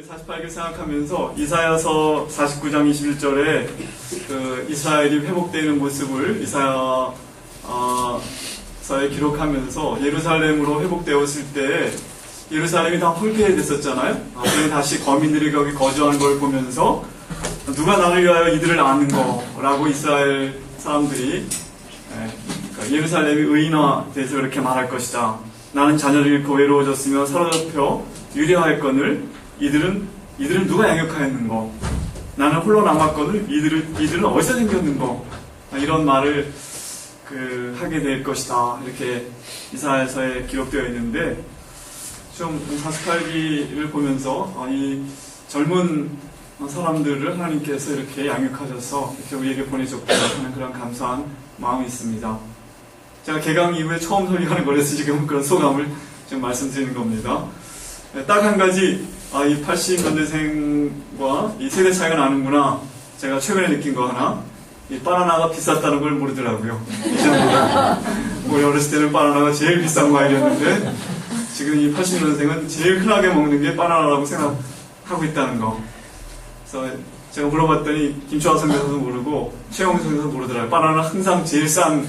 48개 생각하면서 이사야서 49장 21절에 그 이스라엘이 회복되는 모습을 이사야서에 기록하면서 예루살렘으로 회복되었을 때 예루살렘이 다 황폐해졌었잖아요. 다시 거민들이 거기 거주하는 걸 보면서 누가 나를 위하여 이들을 아는 거라고 이스라엘 사람들이 그러니까 예루살렘이 의인화돼서 그렇게 말할 것이다. 나는 자녀를 잃고 외로워졌으며 사로잡혀 유리할 거늘 이들은 누가 양육하였는고 나는 홀로 남았거늘 이들은 어디서 생겼는고 이런 말을 하게 될 것이다. 이렇게 이사야서에 기록되어 있는데 좀 48기를 보면서 이 젊은 사람들을 하나님께서 이렇게 양육하셔서 이렇게 우리에게 보내줬구나 하는 그런 감사한 마음이 있습니다. 제가 개강 이후에 처음 설교하는 거라서 지금 그런 소감을 좀 말씀드리는 겁니다. 딱 한 가지, 이 80년대생과 이 세대 차이가 나는구나. 제가 최근에 느낀 거 하나, 이 바나나가 비쌌다는 걸 모르더라고요. 이전보다. 우리 어렸을 때는 바나나가 제일 비싼 과일이었는데, 지금 이 80년생은 제일 흔하게 먹는 게 바나나라고 생각하고 있다는 거. 그래서 제가 물어봤더니 김초아 선교사도 모르고 최영훈 선교사도 모르더라고요. 바나나는 항상 제일 싼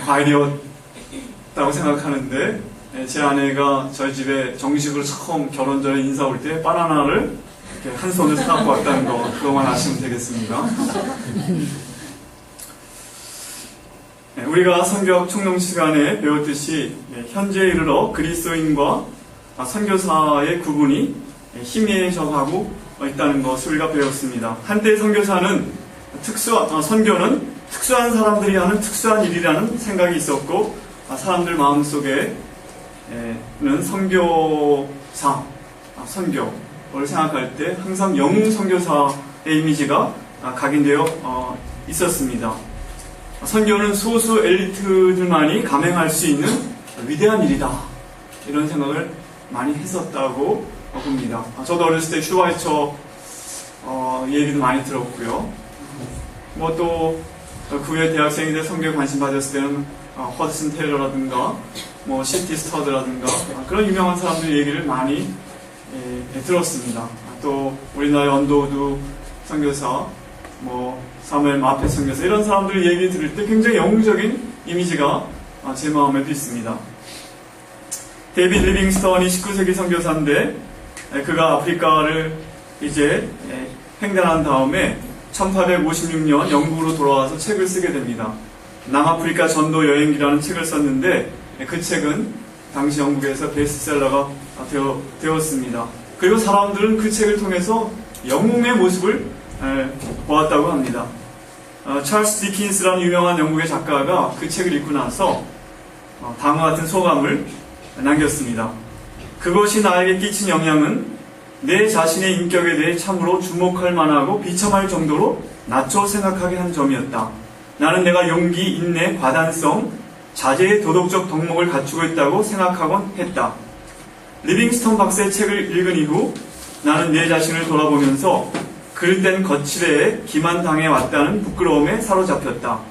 과일이었다고 생각하는데 제 아내가 저희 집에 정식으로 처음 결혼 전에 인사 올 때 바나나를 이렇게 한 손을 사갖고 왔다는 거 그거만 아시면 되겠습니다. 우리가 선교학 총론 시간에 배웠듯이 현재에 이르러 그리스도인과 선교사의 구분이 희미해져가고 있다는 것을 우리가 배웠습니다. 한때 선교는 특수한 사람들이 하는 특수한 일이라는 생각이 있었고 사람들 마음속에는 선교를 생각할 때 항상 영웅 선교사의 이미지가 각인되어 있었습니다. 선교는 소수 엘리트들만이 감행할 수 있는 위대한 일이다. 이런 생각을 많이 했었다고 봅니다. 저도 어렸을 때 슈바이처 얘기도 많이 들었고요. 또 그 후에 대학생이 돼 선교에 관심 가졌을 때는 허드슨 테일러라든가 시티 스터드라든가 그런 유명한 사람들 얘기를 많이 들었습니다. 또 우리나라의 언더우드 선교사, 사무엘 마페 선교사 이런 사람들 얘기 들을 때 굉장히 영웅적인 이미지가 제 마음에도 있습니다. 데이비드 리빙스턴이 19세기 선교사인데 그가 아프리카를 이제 횡단한 다음에 1856년 영국으로 돌아와서 책을 쓰게 됩니다. 남아프리카 전도 여행기라는 책을 썼는데 그 책은 당시 영국에서 베스트셀러가 되었습니다. 그리고 사람들은 그 책을 통해서 영웅의 모습을 보았다고 합니다. 찰스 디킨스라는 유명한 영국의 작가가 그 책을 읽고 나서 다음과 같은 소감을 남겼습니다. 그것이 나에게 끼친 영향은 내 자신의 인격에 대해 참으로 주목할 만하고 비참할 정도로 낮춰 생각하게 한 점이었다. 나는 내가 용기, 인내, 과단성, 자제의 도덕적 덕목을 갖추고 있다고 생각하곤 했다. 리빙스턴 박사의 책을 읽은 이후 나는 내 자신을 돌아보면서 그릇된 거칠애에 기만당해 왔다는 부끄러움에 사로잡혔다.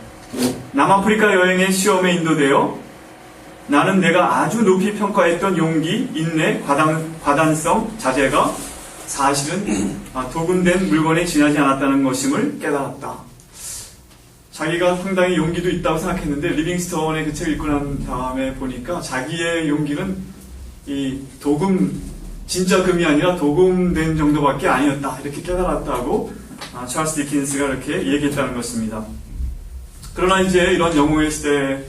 남아프리카 여행의 시험에 인도되어 나는 내가 아주 높이 평가했던 용기, 인내, 과단성, 자제가 사실은 도금된 물건에 지나지 않았다는 것임을 깨달았다. 자기가 상당히 용기도 있다고 생각했는데 리빙스턴의 그 책을 읽고 난 다음에 보니까 자기의 용기는 이 진짜 금이 아니라 도금된 정도밖에 아니었다. 이렇게 깨달았다고 찰스 디킨스가 이렇게 얘기했다는 것입니다. 그러나 이제 이런 영웅의 시대에는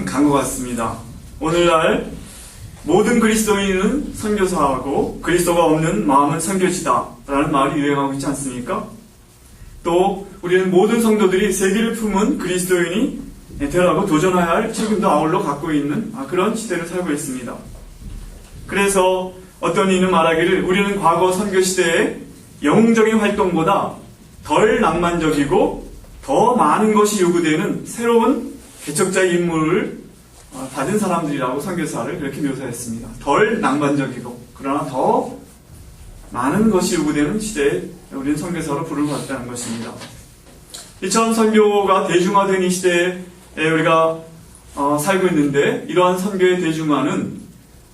간 것 같습니다. 오늘날 모든 그리스도인은 선교사하고 그리스도가 없는 마음은 선교지다 라는 말이 유행하고 있지 않습니까? 또 우리는 모든 성도들이 세계를 품은 그리스도인이 되라고 도전해야 할 책임도 아울러 갖고 있는 그런 시대를 살고 있습니다. 그래서 어떤 이는 말하기를 우리는 과거 선교시대의 영웅적인 활동보다 덜 낭만적이고 더 많은 것이 요구되는 새로운 개척자의 임무를 받은 사람들이라고 선교사를 그렇게 묘사했습니다. 덜 낭만적이고 그러나 더 많은 것이 요구되는 시대에 우리는 선교사로 부름을 받았다는 것입니다. 이처럼 선교가 대중화된 이 시대에 우리가 살고 있는데 이러한 선교의 대중화는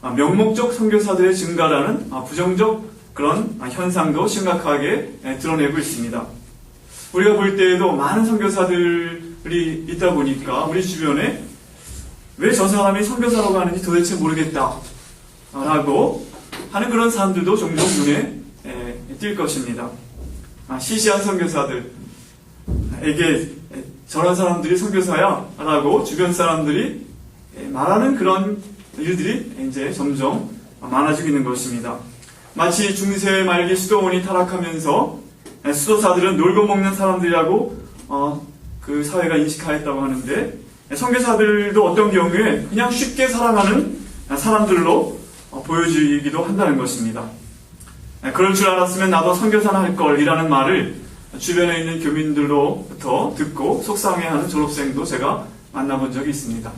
명목적 선교사들의 증가라는 부정적 그런 현상도 심각하게 드러내고 있습니다. 우리가 볼 때에도 많은 선교사들이 있다 보니까 우리 주변에 왜 저 사람이 선교사라고 하는지 도대체 모르겠다 라고 하는 그런 사람들도 종종 눈에 띌 것입니다. 시시한 선교사들에게 저런 사람들이 선교사야 라고 주변 사람들이 말하는 그런 일들이 이제 점점 많아지고 있는 것입니다. 마치 중세 말기 수도원이 타락하면서 수도사들은 놀고 먹는 사람들이라고 그 사회가 인식하였다고 하는데, 선교사들도 어떤 경우에 그냥 쉽게 살아가는 사람들로 보여지기도 한다는 것입니다. 그럴 줄 알았으면 나도 선교사나 할 걸이라는 말을 주변에 있는 교민들로부터 듣고 속상해하는 졸업생도 제가 만나본 적이 있습니다.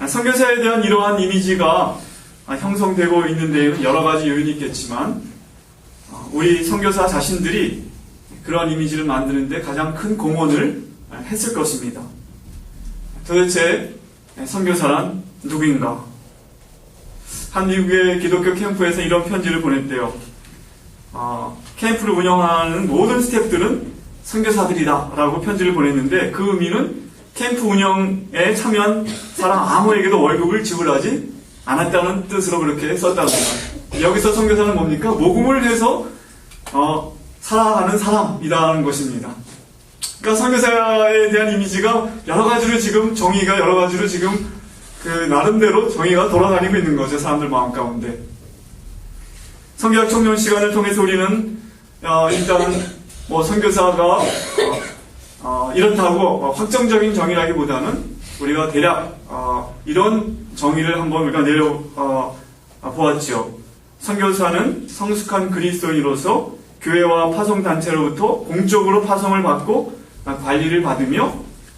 선교사에 대한 이러한 이미지가 형성되고 있는 데에는 여러 가지 요인이 있겠지만, 우리 선교사 자신들이 그런 이미지를 만드는데 가장 큰 공헌을 했을 것입니다. 도대체 선교사란 누구인가? 한 미국의 기독교 캠프에서 이런 편지를 보냈대요. 캠프를 운영하는 모든 스태프들은 선교사들이다 라고 편지를 보냈는데, 그 의미는 캠프 운영에 참여한 사람 아무에게도 월급을 지불하지 않았다는 뜻으로 그렇게 썼답니다. 여기서 선교사는 뭡니까? 모금을 해서 살아가는 사람이라는 것입니다. 그러니까 선교사에 대한 이미지가 여러 가지로 지금 정의가 여러 가지로 지금 그 나름대로 정의가 돌아다니고 있는 거죠. 사람들 마음 가운데. 선교학 청년 시간을 통해서 우리는 일단 뭐 선교사가 이렇다고 확정적인 정의라기보다는 우리가 대략 이런 정의를 한번 우리가 보았죠. 선교사는 성숙한 그리스도인으로서 교회와 파송단체로부터 공적으로 파송을 받고 관리를 받으며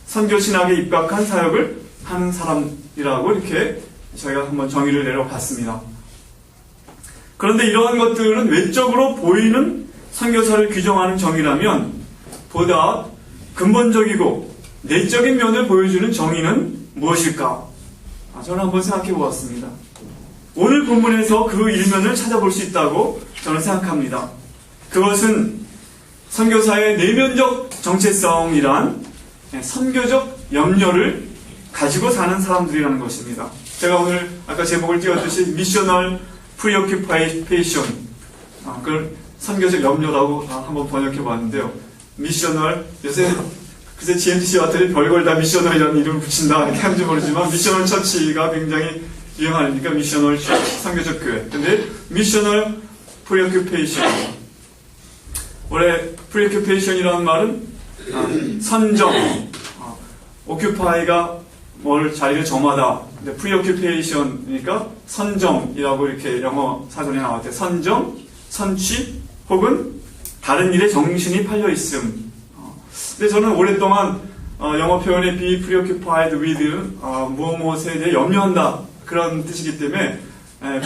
선교신학에 입각한 사역을 하는 사람이라고 이렇게 저희가 한번 정의를 내려봤습니다. 그런데 이러한 것들은 외적으로 보이는 선교사를 규정하는 정의라면 보다 근본적이고 내적인 면을 보여주는 정의는 무엇일까? 저는 한번 생각해 보았습니다. 오늘 본문에서 그 일면을 찾아볼 수 있다고 저는 생각합니다. 그것은 선교사의 내면적 정체성이란 선교적 염려를 가지고 사는 사람들이라는 것입니다. 제가 오늘 아까 제목을 띄웠듯이 미셔널 프리오큐페이션, 그걸 선교적 염려라고 한번 번역해 봤는데요. 미셔널, 요새 그새 GMTC 왔더니 별걸 다 미셔널이라는 이름을 붙인다 이렇게 하는지 모르지만 미셔널 처치가 굉장히 유행하니까 미셔널 선교적 교회. 근데 미셔널 프리오큐페이션, 원래 프리오큐페이션이라는 말은 선정, 오큐파이가 뭘 자리를 점하다. 근데 프리오큐페이션이니까 선정이라고 이렇게 영어 사전에 나왔대요. 선정, 선취, 혹은 다른 일에 정신이 팔려 있음. 근데 저는 오랫동안 영어 표현의 be preoccupied with는 무엇에 대해 염려한다 그런 뜻이기 때문에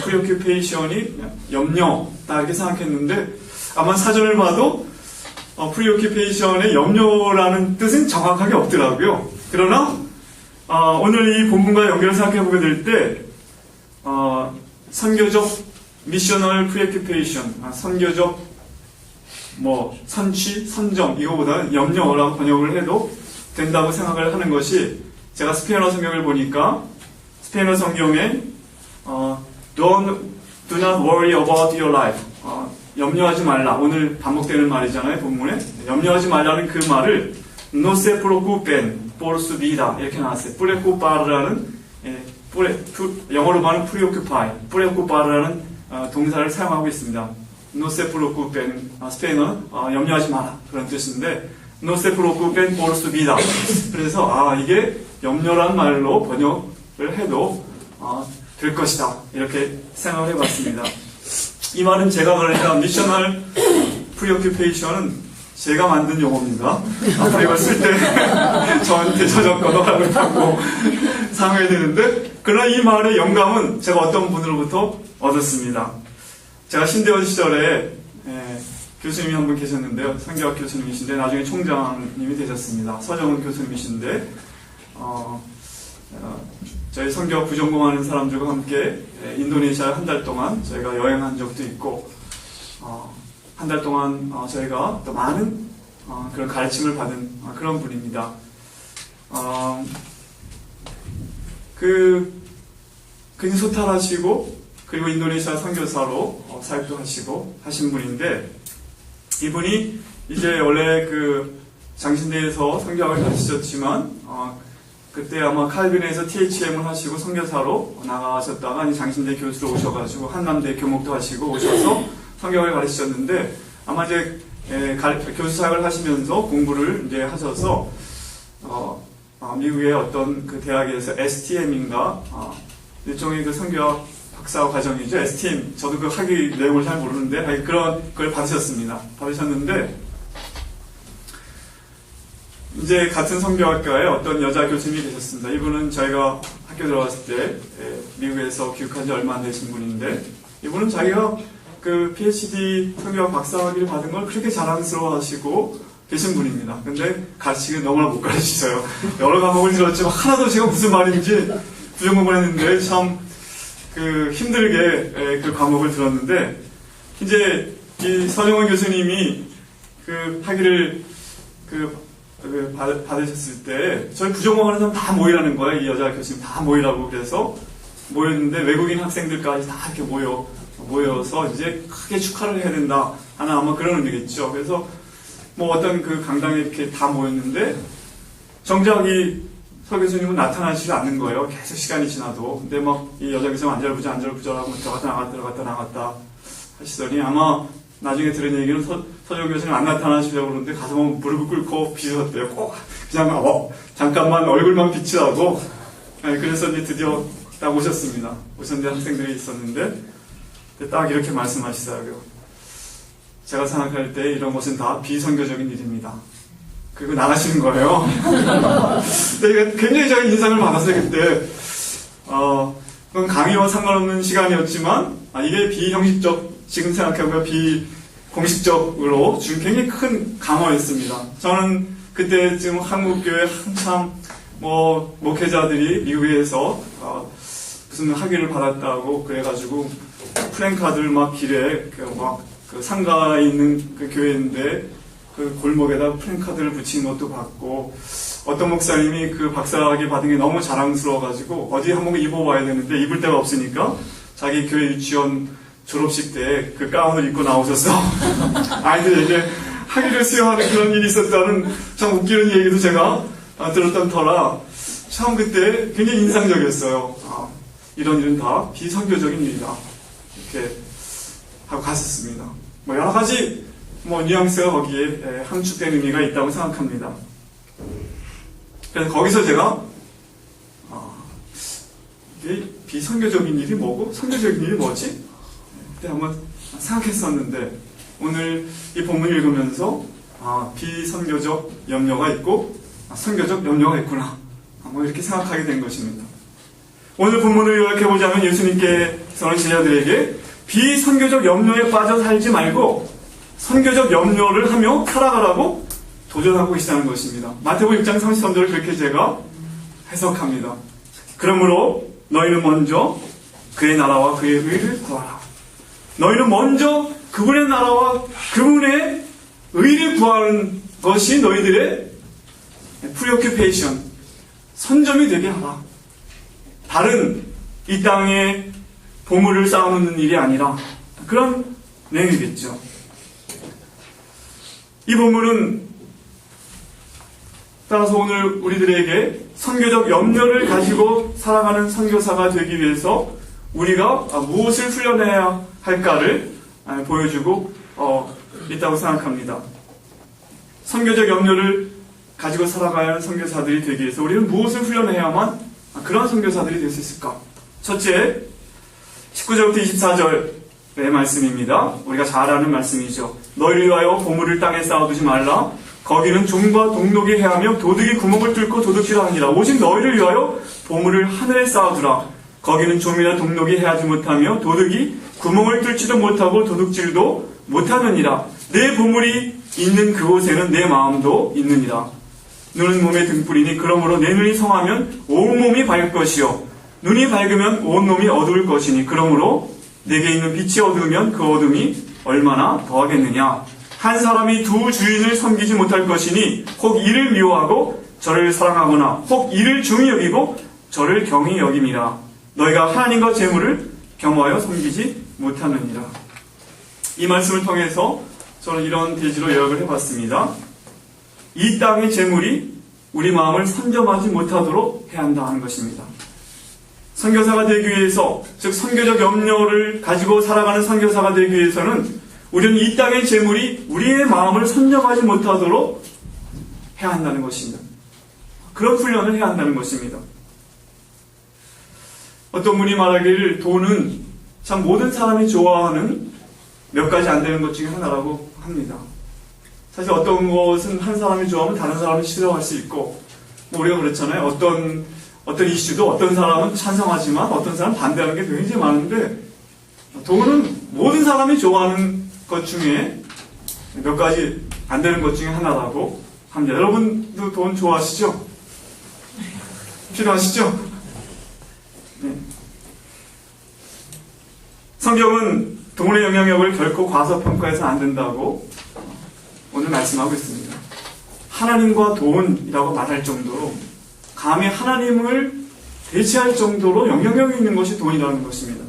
preoccupation이 염려다 이렇게 생각했는데, 아마 사전을 봐도 preoccupation의 염려라는 뜻은 정확하게 없더라고요. 그러나 오늘 이 본문과 연결을 생각해보게 될 때 선교적 미셔널 preoccupation, 선교적 선취, 선정 이거보다는 염려라고 번역을 해도 된다고 생각을 하는 것이, 제가 스페인어 성경을 보니까 스페인어 성경에 do not worry about your life, 염려하지 말라, 오늘 반복되는 말이잖아요. 본문에 염려하지 말라는 그 말을 no se preocupen por su vida 이렇게 나왔어요. preocupar라는 영어로 말하는 preoccupar라는 동사를 사용하고 있습니다. no se preocupen, 스페인어는 염려하지 마라 그런 뜻인데, no se preocupen por su vida. 그래서 이게 염려란 말로 번역을 해도 될 것이다 이렇게 생각을 해봤습니다. 이 말은 제가 그러니까 미셔널 프리오큐페이션은 제가 만든 용어입니다. 앞으로 이걸 쓸 때 저한테 저작권 허락을 받고 사용해야 되는데, 그러나 이 말의 영감은 제가 어떤 분으로부터 얻었습니다. 제가 신대원 시절에 교수님이 한 분 계셨는데요. 성경학 교수님이신데 나중에 총장님이 되셨습니다. 서정은 교수님이신데 저희 성경학 부전공하는 사람들과 함께 인도네시아 한 달 동안 저희가 여행한 적도 있고, 한 달 동안 저희가 또 많은 그런 가르침을 받은 그런 분입니다. 근소탈하시고 그리고 인도네시아 선교사로 사역도 하시고 하신 분인데, 이분이 이제 원래 장신대에서 선교학을 가르치셨지만 그때 아마 칼빈에서 THM을 하시고 선교사로 나가셨다가 이제 장신대 교수로 오셔가지고 한남대 교목도 하시고 오셔서 선교학을 가르치셨는데, 아마 이제 교수 사역을 하시면서 공부를 이제 하셔서 미국의 어떤 그 대학에서 STM인가 일종의 그 선교학 박사 과정이죠. STM. 저도 그 학위 내용을 잘 모르는데 그런 걸 받으셨는데 이제 같은 선교학과에 어떤 여자 교수님이 계셨습니다. 이분은 저희가 학교 들어갔을 때 미국에서 교육한 지 얼마 안 되신 분인데, 이분은 자기가 그 PhD 선교학 박사학위를 받은 걸 그렇게 자랑스러워 하시고 계신 분입니다. 근데 가르치기 너무나 못 가르치셔요. 여러 과목을 들었지만 하나도 제가 무슨 말인지 부정공부를 했는데 참 힘들게 그 과목을 들었는데, 이제 이 서정원 교수님이 그 학위를 받으셨을 때 저희 부정공부하는 사람 다 모이라는 거예요. 이 여자 교수님 다 모이라고. 그래서 모였는데 외국인 학생들까지 다 이렇게 모여서 이제 크게 축하를 해야 된다 하는 아마 그런 의미겠죠. 그래서 뭐 어떤 그 강당에 이렇게 다 모였는데 정작 이 서 교수님은 나타나시지 않는 거예요. 계속 시간이 지나도. 근데 막 이 여자 교수님 안절부절하고 들어갔다 나갔다 하시더니, 아마 나중에 들은 얘기는 서정 교수님 안 나타나시려고 그러는데 가서 무릎을 꿇고 비셨대요. 꼭 그냥 잠깐만 얼굴만 비치라고. 그래서 이제 드디어 딱 오셨습니다. 오셨는데 학생들이 있었는데 딱 이렇게 말씀하시더라고요. 제가 생각할 때 이런 것은 다 비선교적인 일입니다. 그리고 나가시는 거예요. 근데 굉장히 제가 인상을 받았어요, 그때. 그건 강의와 상관없는 시간이었지만, 이게 비형식적, 지금 생각해보면 비공식적으로 준 굉장히 큰 강화였습니다. 저는 그때 지금 한국교회 한참, 목회자들이 미국에서, 무슨 학위를 받았다고 그래가지고, 플랜카드를 막 길에, 상가에 있는 그 교회인데, 그 골목에다 플랜카드를 붙인 것도 봤고, 어떤 목사님이 그 박사학위 받은 게 너무 자랑스러워가지고 어디 한번 입어봐야 되는데 입을 데가 없으니까 자기 교회 유치원 졸업식 때 그 가운을 입고 나오셔서 아이들에게 학위를 수여하는 그런 일이 있었다는 참 웃기는 얘기도 제가 들었던 터라 참 그때 굉장히 인상적이었어요. 이런 일은 다 비선교적인 일이다 이렇게 하고 갔었습니다. 여러 가지 뉘앙스가 거기에 함축된 의미가 있다고 생각합니다. 그래서 거기서 제가 이게 비선교적인 일이 뭐고 선교적인 일이 뭐지? 그때 한번 생각했었는데, 오늘 이 본문을 읽으면서 비선교적 염려가 있고 선교적 염려가 있구나 이렇게 생각하게 된 것입니다. 오늘 본문을 요약해보자면 예수님께서는 제자들에게 비선교적 염려에 빠져 살지 말고 선교적 염려를 하며 살아가라고 도전하고 계시다는 것입니다. 마태복음 6장 33절을 그렇게 제가 해석합니다. 그러므로 너희는 먼저 그의 나라와 그의 의를 구하라. 너희는 먼저 그분의 나라와 그분의 의를 구하는 것이 너희들의 프리오큐페이션, 선점이 되게 하라. 다른 이 땅에 보물을 쌓아놓는 일이 아니라 그런 내용이겠죠. 이 본문은 따라서 오늘 우리들에게 선교적 염려를 가지고 살아가는 선교사가 되기 위해서 우리가 무엇을 훈련해야 할까를 보여주고 있다고 생각합니다. 선교적 염려를 가지고 살아가야 하는 선교사들이 되기 위해서 우리는 무엇을 훈련해야만 그런 선교사들이 될 수 있을까? 첫째, 19절부터 24절의 말씀입니다. 우리가 잘 아는 말씀이죠. 너희를 위하여 보물을 땅에 쌓아두지 말라. 거기는 종과 동록이 해하며 도둑이 구멍을 뚫고 도둑질을 하니라. 오직 너희를 위하여 보물을 하늘에 쌓아두라. 거기는 좀이나 동록이 해하지 못하며 도둑이 구멍을 뚫지도 못하고 도둑질도 못하느니라. 내 보물이 있는 그곳에는 내 마음도 있느니라. 눈은 몸의 등불이니 그러므로 내 눈이 성하면 온 몸이 밝을 것이요 눈이 밝으면 온 몸이 어두울 것이니 그러므로 내게 있는 빛이 어두우면 그 어둠이 얼마나 더하겠느냐. 한 사람이 두 주인을 섬기지 못할 것이니 혹 이를 미워하고 저를 사랑하거나 혹 이를 중히 여기고 저를 경히 여김이라. 너희가 하나님과 재물을 겸하여 섬기지 못하느니라. 이 말씀을 통해서 저는 이런 대지로 요약을 해봤습니다. 이 땅의 재물이 우리 마음을 선점하지 못하도록 해야 한다 하는 것입니다. 선교사가 되기 위해서, 즉 선교적 염려를 가지고 살아가는 선교사가 되기 위해서는 우리는 이 땅의 재물이 우리의 마음을 선점하지 못하도록 해야 한다는 것입니다. 그런 훈련을 해야 한다는 것입니다. 어떤 분이 말하기를 돈은 참 모든 사람이 좋아하는 몇 가지 안 되는 것 중에 하나라고 합니다. 사실 어떤 것은 한 사람이 좋아하면 다른 사람이 싫어할 수 있고, 우리가 그렇잖아요. 어떤 이슈도 어떤 사람은 찬성하지만 어떤 사람은 반대하는 게 굉장히 많은데, 돈은 모든 사람이 좋아하는 것 중에 몇 가지 안 되는 것 중에 하나라고 합니다. 여러분도 돈 좋아하시죠? 필요하시죠? 네. 성경은 돈의 영향력을 결코 과소평가해서는 안 된다고 오늘 말씀하고 있습니다. 하나님과 돈이라고 말할 정도로, 감히 하나님을 대체할 정도로 영향력이 있는 것이 돈이라는 것입니다.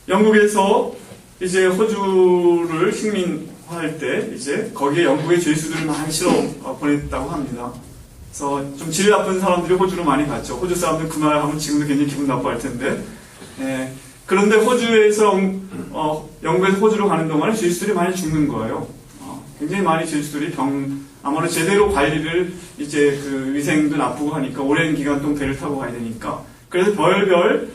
영국에서 이제 호주를 식민화할 때 이제 거기에 영국의 죄수들을 많이 실어 보냈다고 합니다. 그래서 좀 질 나쁜 사람들이 호주로 많이 갔죠. 호주 사람들 그 말 하면 지금도 굉장히 기분 나빠할 텐데. 그런데 호주에서 영국에서 호주로 가는 동안에 죄수들이 많이 죽는 거예요. 굉장히 많이 죄수들이 아무래도 제대로 관리를 이제 그 위생도 나쁘고 하니까 오랜 기간 동안 배를 타고 가야 되니까, 그래서 별별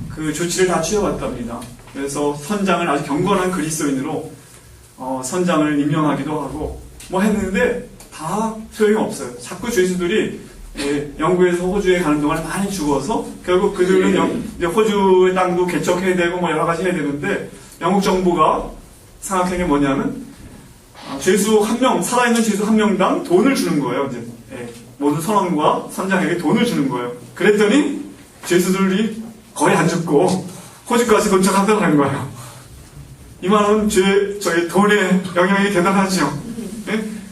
그 조치를 다 취해왔답니다. 그래서 선장을 아주 경건한 그리스도인으로 선장을 임명하기도 하고 뭐 했는데 다 소용이 없어요. 자꾸 죄수들이 영국에서 호주에 가는 동안에 많이 죽어서 결국 그들은 이제 호주의 땅도 개척해야 되고 뭐 여러 가지 해야 되는데, 영국 정부가 생각한 게 뭐냐면 죄수 한 명, 살아있는 죄수 한 명당 돈을 주는 거예요. 이제 모든 선원과 선장에게 돈을 주는 거예요. 그랬더니 죄수들이 거의 안 죽고 호주까지 도착한다는 거예요. 이만한 저희 돈의 영향이 대단하죠.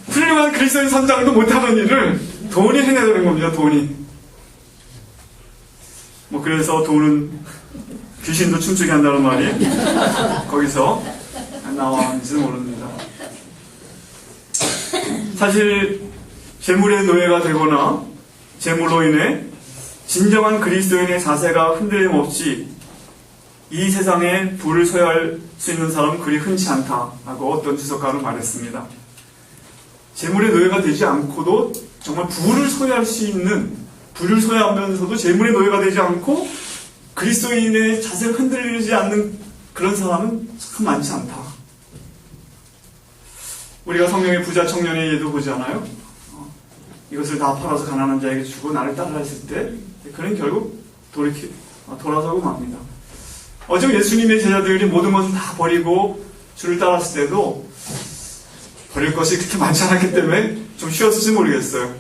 훌륭한 그리스도인 선장도 못하는 일을 돈이 해내는 겁니다. 돈이. 뭐 그래서 돈은 귀신도 춤추게 한다는 말이 거기서 나왔는지도 모릅니다. 사실 재물의 노예가 되거나 재물로 인해 진정한 그리스도인의 자세가 흔들림 없이 이 세상에 부를 소유할 수 있는 사람은 그리 흔치 않다라고 어떤 주석가는 말했습니다. 재물의 노예가 되지 않고도 정말 부를 소유할 수 있는, 부를 소유하면서도 재물의 노예가 되지 않고 그리스도인의 자세가 흔들리지 않는 그런 사람은 참 많지 않다. 우리가 성경의 부자 청년의 예도 보잖아요. 이것을 다 팔아서 가난한 자에게 주고 나를 따르라 했을 때 그는 결국 돌아서고 맙니다. 어제 예수님의 제자들이 모든 것을 다 버리고 주를 따랐을 때도 버릴 것이 그렇게 많지 않았기 때문에 좀 쉬웠을지 모르겠어요.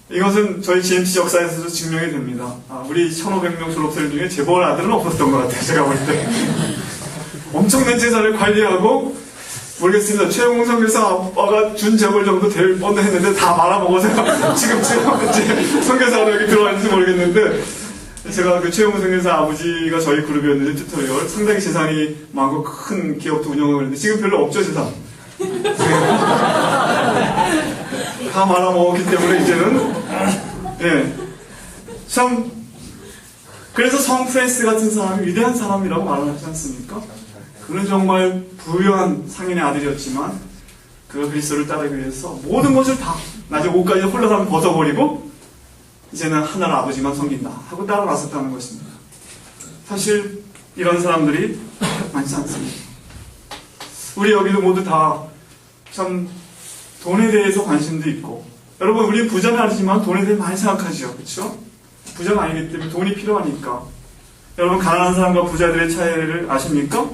이것은 저희 GMC 역사에서도 증명이 됩니다. 우리 1500명 졸업생 중에 재벌 아들은 없었던 것 같아요. 제가 볼 때. 엄청난 재산을 관리하고, 모르겠습니다. 최영웅 선교사 아빠가 준 재벌 정도 될 뻔했는데 다 말아먹어서 지금 선교사로 여기 들어왔는지 모르겠는데, 제가 그 최영웅 선교사 아버지가 저희 그룹이었는데 튜토리얼 상당히 재산이 많고 큰 기업도 운영하고 있는데 지금 별로 없죠, 재산. 다 말아먹었기 때문에 이제는 참, 그래서 성 프랜스 같은 사람이 위대한 사람이라고 말하지 않습니까? 그는 정말 부유한 상인의 아들이었지만 그 그리스도를 따르기 위해서 모든 것을 다 나중에 옷까지 홀라당 벗어버리고 이제는 하나님 아버지만 섬긴다 하고 따라 나섰다는 것입니다. 사실 이런 사람들이 많지 않습니다. 우리 여기도 모두 다 참 돈에 대해서 관심도 있고, 여러분 우리 부자는 아니지만 돈에 대해 많이 생각하죠. 그렇죠? 부자가 아니기 때문에 돈이 필요하니까. 여러분 가난한 사람과 부자들의 차이를 아십니까?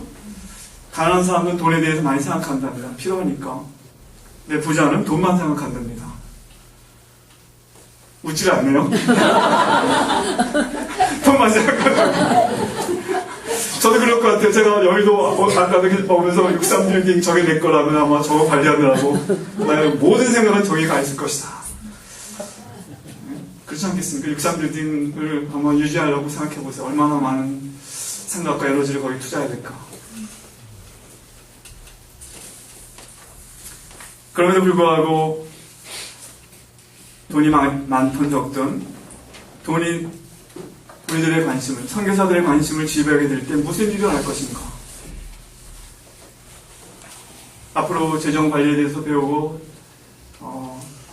가난한 사람은 돈에 대해서 많이 생각한답니다. 필요하니까. 근데 부자는 돈만 생각한답니다. 웃질 않네요. 돈만 생각한다고. 저도 그럴 것 같아요. 제가 여의도 아까 보면서 63빌딩 저게 내 거라면 아마 저거 관리하느라고 나의 모든 생각은 저기 가 있을 것이다. 그렇지 않겠습니까? 63빌딩을 아마 유지하려고 생각해 보세요. 얼마나 많은 생각과 에너지를 거기 투자해야 될까. 그럼에도 불구하고 돈이 많든 적든 우리들의 관심을, 선교사들의 관심을 지배하게 될 때 무슨 일이 일어날 것인가? 앞으로 재정 관리에 대해서 배우고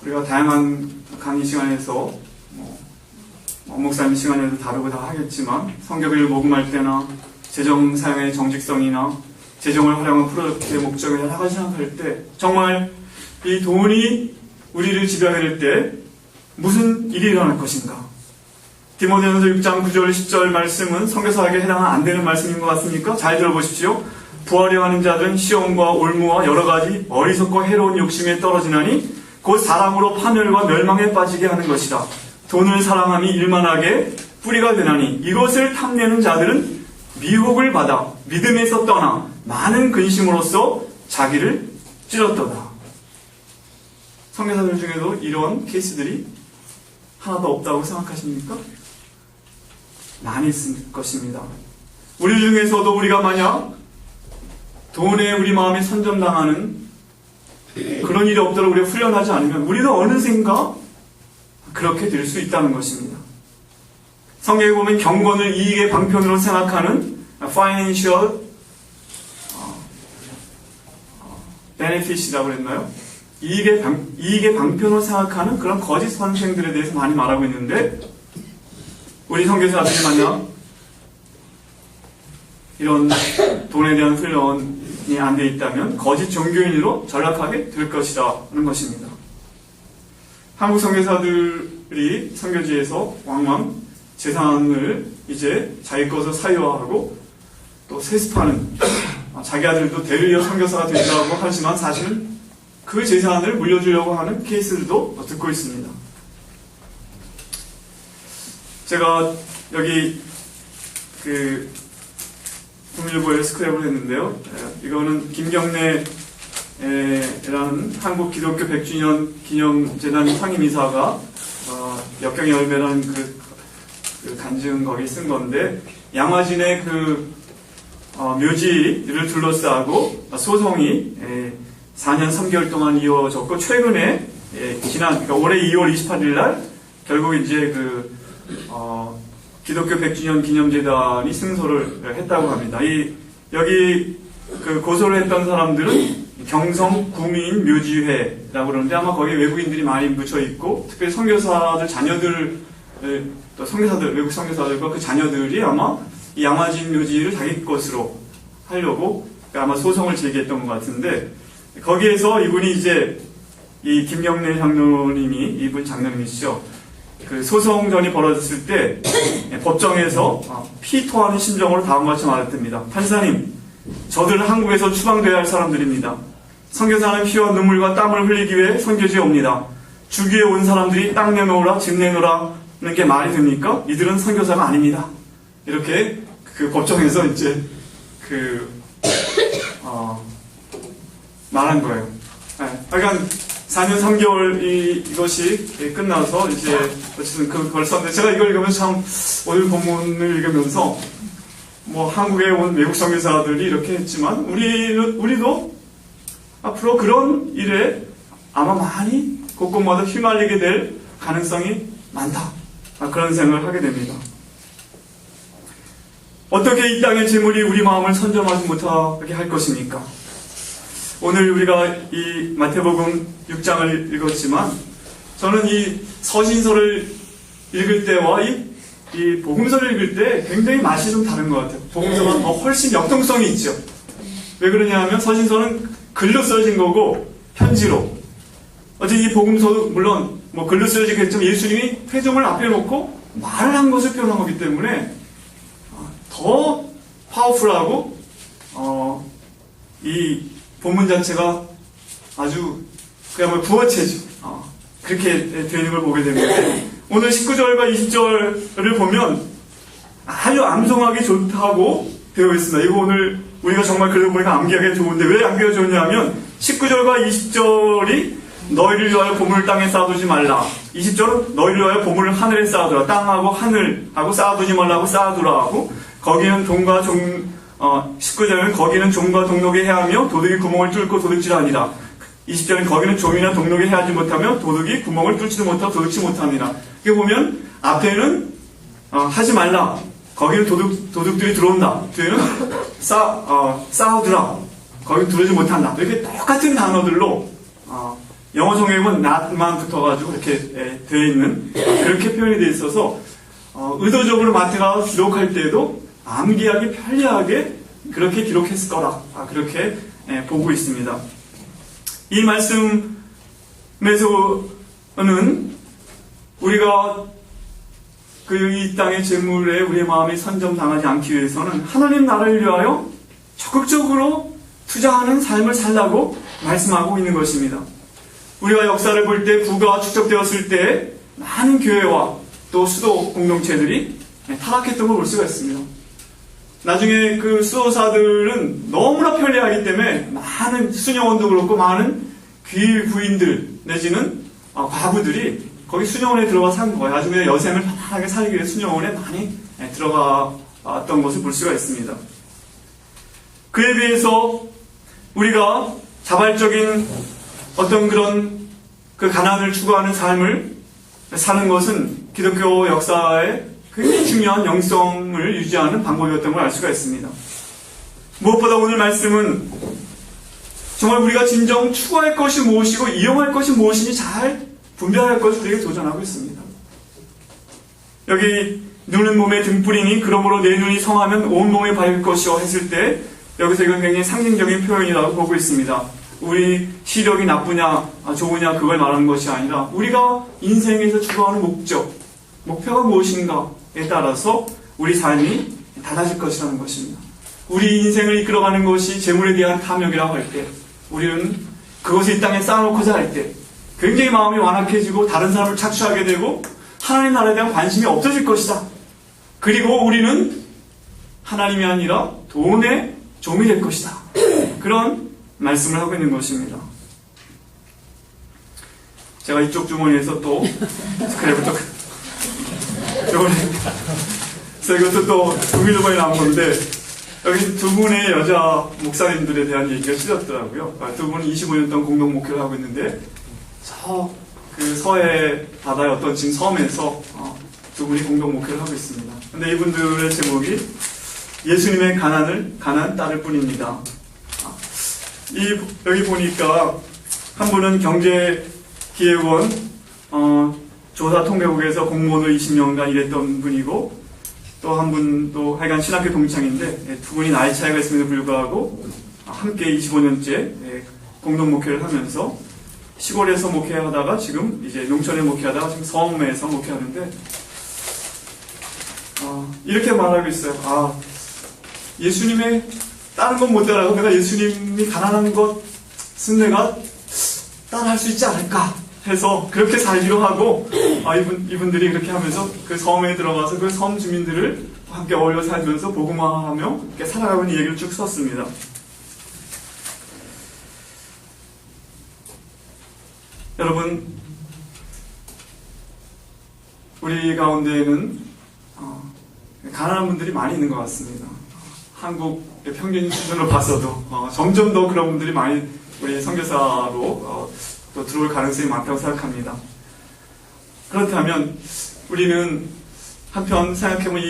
우리가 다양한 강의 시간에서 목사님 시간에도 다루고 다 하겠지만 성경을 모금할 때나 재정 사용의 정직성이나 재정을 활용한 프로젝트의 목적에 여러 가지 생각할 때 정말 이 돈이 우리를 지배하게 될 때 무슨 일이 일어날 것인가? 디모데전서 6장 9절 10절 말씀은 선교사에게 해당은 안 되는 말씀인 것 같습니까? 잘 들어보십시오. 부하려 하는 자들은 시험과 올무와 여러 가지 어리석고 해로운 욕심에 떨어지나니 곧 사람으로 파멸과 멸망에 빠지게 하는 것이다. 돈을 사랑함이 일만하게 뿌리가 되나니 이것을 탐내는 자들은 미혹을 받아 믿음에서 떠나 많은 근심으로써 자기를 찔렀도다. 선교사들 중에도 이런 케이스들이 하나도 없다고 생각하십니까? 많이 있을 것입니다. 우리 중에서도 우리가 만약 돈에 우리 마음이 선점당하는 그런 일이 없도록 우리가 훈련하지 않으면 우리도 어느샌가 그렇게 될 수 있다는 것입니다. 성경에 보면 경건을 이익의 방편으로 생각하는 financial benefit이라고 그랬나요? 이익의 방편으로 생각하는 그런 거짓 선생들에 대해서 많이 말하고 있는데 우리 선교사들이 만약 이런 돈에 대한 훈련이 안 돼 있다면 거짓 종교인으로 전락하게 될 것이라는 것입니다. 한국 선교사들이 선교지에서 왕왕 재산을 이제 자기 것을 사유화하고 또 세습하는 자기 아들도 대리어 선교사가 되더라고 하지만 사실은 그 재산을 물려주려고 하는 케이스들도 듣고 있습니다. 제가 여기 국민일보에 스크랩을 했는데요. 이거는 김경래라는 한국 기독교 100주년 기념재단 상임이사가 역경열매라는 그 간증 거기 쓴 건데 양화진의 묘지를 둘러싸고 소송이 4년 3개월 동안 이어졌고 최근에 그러니까 올해 2월 28일 날 결국 이제 기독교 100주년 기념재단이 승소를 했다고 합니다. 여기 고소를 했던 사람들은 경성 구민묘지회라고 그러는데 아마 거기에 외국인들이 많이 묻혀 있고 특별히 선교사들 자녀들 또 외국 선교사들과 그 자녀들이 아마 이 양화진 묘지를 자기 것으로 하려고 아마 소송을 제기했던 것 같은데 거기에서 이분이 이제 이 김경래 장로님이 이분 장로님이시죠. 그 소송전이 벌어졌을 때 법정에서 피 토하는 심정으로 다음과 같이 말했답니다. 판사님, 저들은 한국에서 추방돼야 할 사람들입니다. 선교사는 피와 눈물과 땀을 흘리기 위해 선교지에 옵니다. 주기에 온 사람들이 땅 내놓으라 집 내놓으라는 게 말이 됩니까? 이들은 선교사가 아닙니다. 이렇게 그 법정에서 이제 말한 거예요. 그러니까 4년 3개월 이것이 끝나서 이제 어쨌든 그걸 썼는데 제가 이걸 읽으면서 참 오늘 본문을 읽으면서 한국에 온 외국 선교사들이 이렇게 했지만 우리도 앞으로 그런 일에 아마 많이 곳곳마다 휘말리게 될 가능성이 많다. 그런 생각을 하게 됩니다. 어떻게 이 땅의 재물이 우리 마음을 선점하지 못하게 할 것입니까? 오늘 우리가 이 마태복음 6장을 읽었지만 저는 이 서신서를 읽을 때와 이 복음서를 읽을 때 굉장히 맛이 좀 다른 것 같아요. 복음서는 훨씬 역동성이 있죠. 왜 그러냐 하면 서신서는 글로 써진 거고 편지로. 어제 이 복음서도 물론 글로 써지겠지만 예수님이 회중을 앞에 놓고 말을 한 것을 표현한 거기 때문에 더 파워풀하고 이 본문 자체가 아주 그야말로 부어체죠. 그렇게 되는 걸 보게 되는데 오늘 19절과 20절을 보면 아주 암송하기 좋다고 배우겠습니다. 이거 오늘 우리가 정말 그러고 보니까 암기하기 좋은데 왜 암기가 좋냐면 19절과 20절이 너희를 위하여 보물을 땅에 쌓아두지 말라. 20절은 너희를 위하여 보물을 하늘에 쌓아두라. 땅하고 하늘하고 쌓아두지 말라고 쌓아두라 하고, 거기는 19절은 거기는 종과 동록이 해하며 도둑이 구멍을 뚫고 도둑질하니라. 20절은 거기는 종이나 동록이 해하지 못하며 도둑이 구멍을 뚫지도 못하고 도둑치 못합니다. 이게 보면 앞에는 하지 말라. 거기는 도둑들이 들어온다. 뒤에는 쌓아두라. 거기는 들어오지 못한다. 이렇게 똑같은 단어들로 영어 성경은 not만 붙어가지고 이렇게 되어 있는, 그렇게 표현이 되어 있어서 의도적으로 마태가 기록할 때에도 암기하기 편리하게 그렇게 기록했을 거라, 그렇게 보고 있습니다. 이 말씀에서는 우리가 이 땅의 재물에 우리의 마음이 선점당하지 않기 위해서는 하나님 나라를 위하여 적극적으로 투자하는 삶을 살라고 말씀하고 있는 것입니다. 우리가 역사를 볼 때 부가 축적되었을 때 많은 교회와 또 수도 공동체들이 타락했던 걸 볼 수가 있습니다. 나중에 그 수도사들은 너무나 편리하기 때문에 많은 수녀원도 그렇고 많은 귀부인들 내지는 과부들이 거기 수녀원에 들어가 산 거예요. 나중에 여생을 편안하게 살기 위해 수녀원에 많이 들어갔던 것을 볼 수가 있습니다. 그에 비해서 우리가 자발적인 어떤 그런 그 가난을 추구하는 삶을 사는 것은 기독교 역사에 굉장히 중요한 영성을 유지하는 방법이었던 걸 알 수가 있습니다. 무엇보다 오늘 말씀은 정말 우리가 진정 추구할 것이 무엇이고 이용할 것이 무엇인지 잘 분별할 것을 우리에게 도전하고 있습니다. 여기 눈은 몸의 등불이니 그러므로 내 눈이 성하면 온 몸에 밝을 것이요 했을 때 여기서 이건 굉장히 상징적인 표현이라고 보고 있습니다. 우리 시력이 나쁘냐 좋으냐 그걸 말하는 것이 아니라 우리가 인생에서 추구하는 목표가 무엇인가에 따라서 우리 삶이 달라질 것이라는 것입니다. 우리 인생을 이끌어가는 것이 재물에 대한 탐욕이라고 할 때, 우리는 그것을 이 땅에 쌓아놓고자 할 때 굉장히 마음이 완악해지고 다른 사람을 착취하게 되고 하나님 나라에 대한 관심이 없어질 것이다. 그리고 우리는 하나님이 아니라 돈의 종이 될 것이다. 그런 말씀을 하고 있는 것입니다. 제가 이쪽 주머니에서 또 스크랩을 이것도 또 두밀두밀 나온 건데, 여기 두 분의 여자 목사님들에 대한 얘기가 실렸더라고요. 두 분은 25년 동안 공동 목회를 하고 있는데 그 서해 바다의 어떤 지금 섬에서 두 분이 공동 목회를 하고 있습니다. 근데 이분들의 제목이 예수님의 가난 따를 뿐입니다. 여기 보니까 한 분은 경제기획원 조사통계국에서 공무원으로 20년간 일했던 분이고, 또 한 분도 하여간 신학교 동창인데 두 분이 나이 차이가 있음에도 불구하고 함께 25년째 공동 목회를 하면서 시골에서 목회하다가 지금 이제 농촌에 목회하다가 지금 섬에서 목회하는데 이렇게 말하고 있어요. 예수님의 다른 건 못 따라가고 내가 예수님이 가난한 것은 내가 따라할 수 있지 않을까 해서 그렇게 살기로 하고, 이분들이 그렇게 하면서 그 섬에 들어가서 그 섬 주민들을 함께 어울려 살면서 복음화하며 이렇게 살아가고 있는 얘기를 쭉 썼습니다. 여러분, 우리 가운데에는 가난한 분들이 많이 있는 것 같습니다. 한국의 평균 수준으로 봐서도 점점 더 그런 분들이 많이 우리 선교사로 또 들어올 가능성이 많다고 생각합니다. 그렇다면 우리는 한편 생각해보면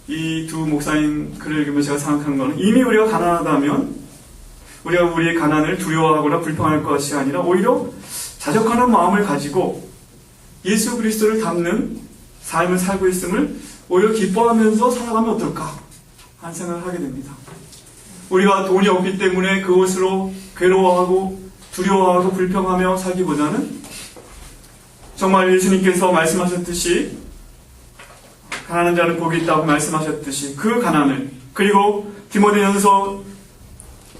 이 두 목사님 글을 읽으면 제가 생각하는 것은, 이미 우리가 가난하다면 우리가 우리의 가난을 두려워하거나 불평할 것이 아니라 오히려 자족하는 마음을 가지고 예수 그리스도를 닮는 삶을 살고 있음을 오히려 기뻐하면서 살아가면 어떨까 하는 생각을 하게 됩니다. 우리가 돈이 없기 때문에 그것으로 괴로워하고 두려워하고 불평하며 살기보다는 정말 예수님께서 말씀하셨듯이 가난한 자는 복이 있다고 말씀하셨듯이 그 가난을, 그리고 디모데전서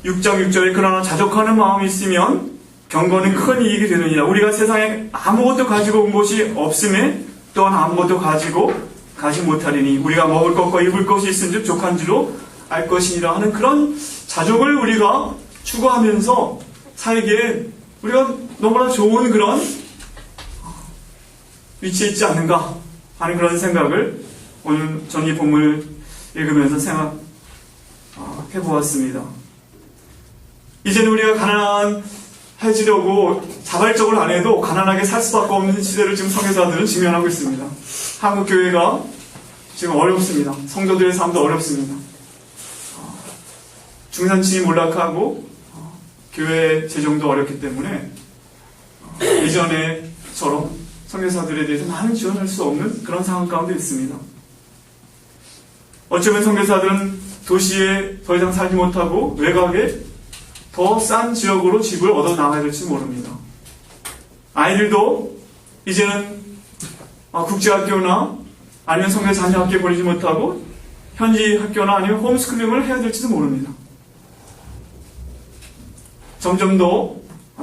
6장 6절에 그러나 자족하는 마음이 있으면 경건은 큰 이익이 되느니라. 우리가 세상에 아무것도 가지고 온 것이 없음에 또한 아무것도 가지 못하리니 우리가 먹을 것과 입을 것이 있은즉 족한지로 알 것이니라 하는 그런 자족을 우리가 추구하면서 살기에 우리가 너무나 좋은 그런 위치에 있지 않는가 하는 그런 생각을 오늘 전 이 본문을 읽으면서 생각해보았습니다. 이제는 우리가 가난해지려고 자발적으로 안 해도 가난하게 살 수밖에 없는 시대를 지금 선교사들은 직면하고 있습니다. 한국 교회가 지금 어렵습니다. 성도들의 삶도 어렵습니다. 중산층이 몰락하고 교회 재정도 어렵기 때문에 예전에처럼 선교사들에 대해서 많은 지원할 수 없는 그런 상황 가운데 있습니다. 어쩌면 선교사들은 도시에 더 이상 살지 못하고 외곽에 더 싼 지역으로 집을 얻어 나가야 될지 모릅니다. 아이들도 이제는 국제학교나 아니면 선교 자녀학교에 보내지 못하고 현지 학교나 아니면 홈스쿨링을 해야 될지도 모릅니다. 점점 더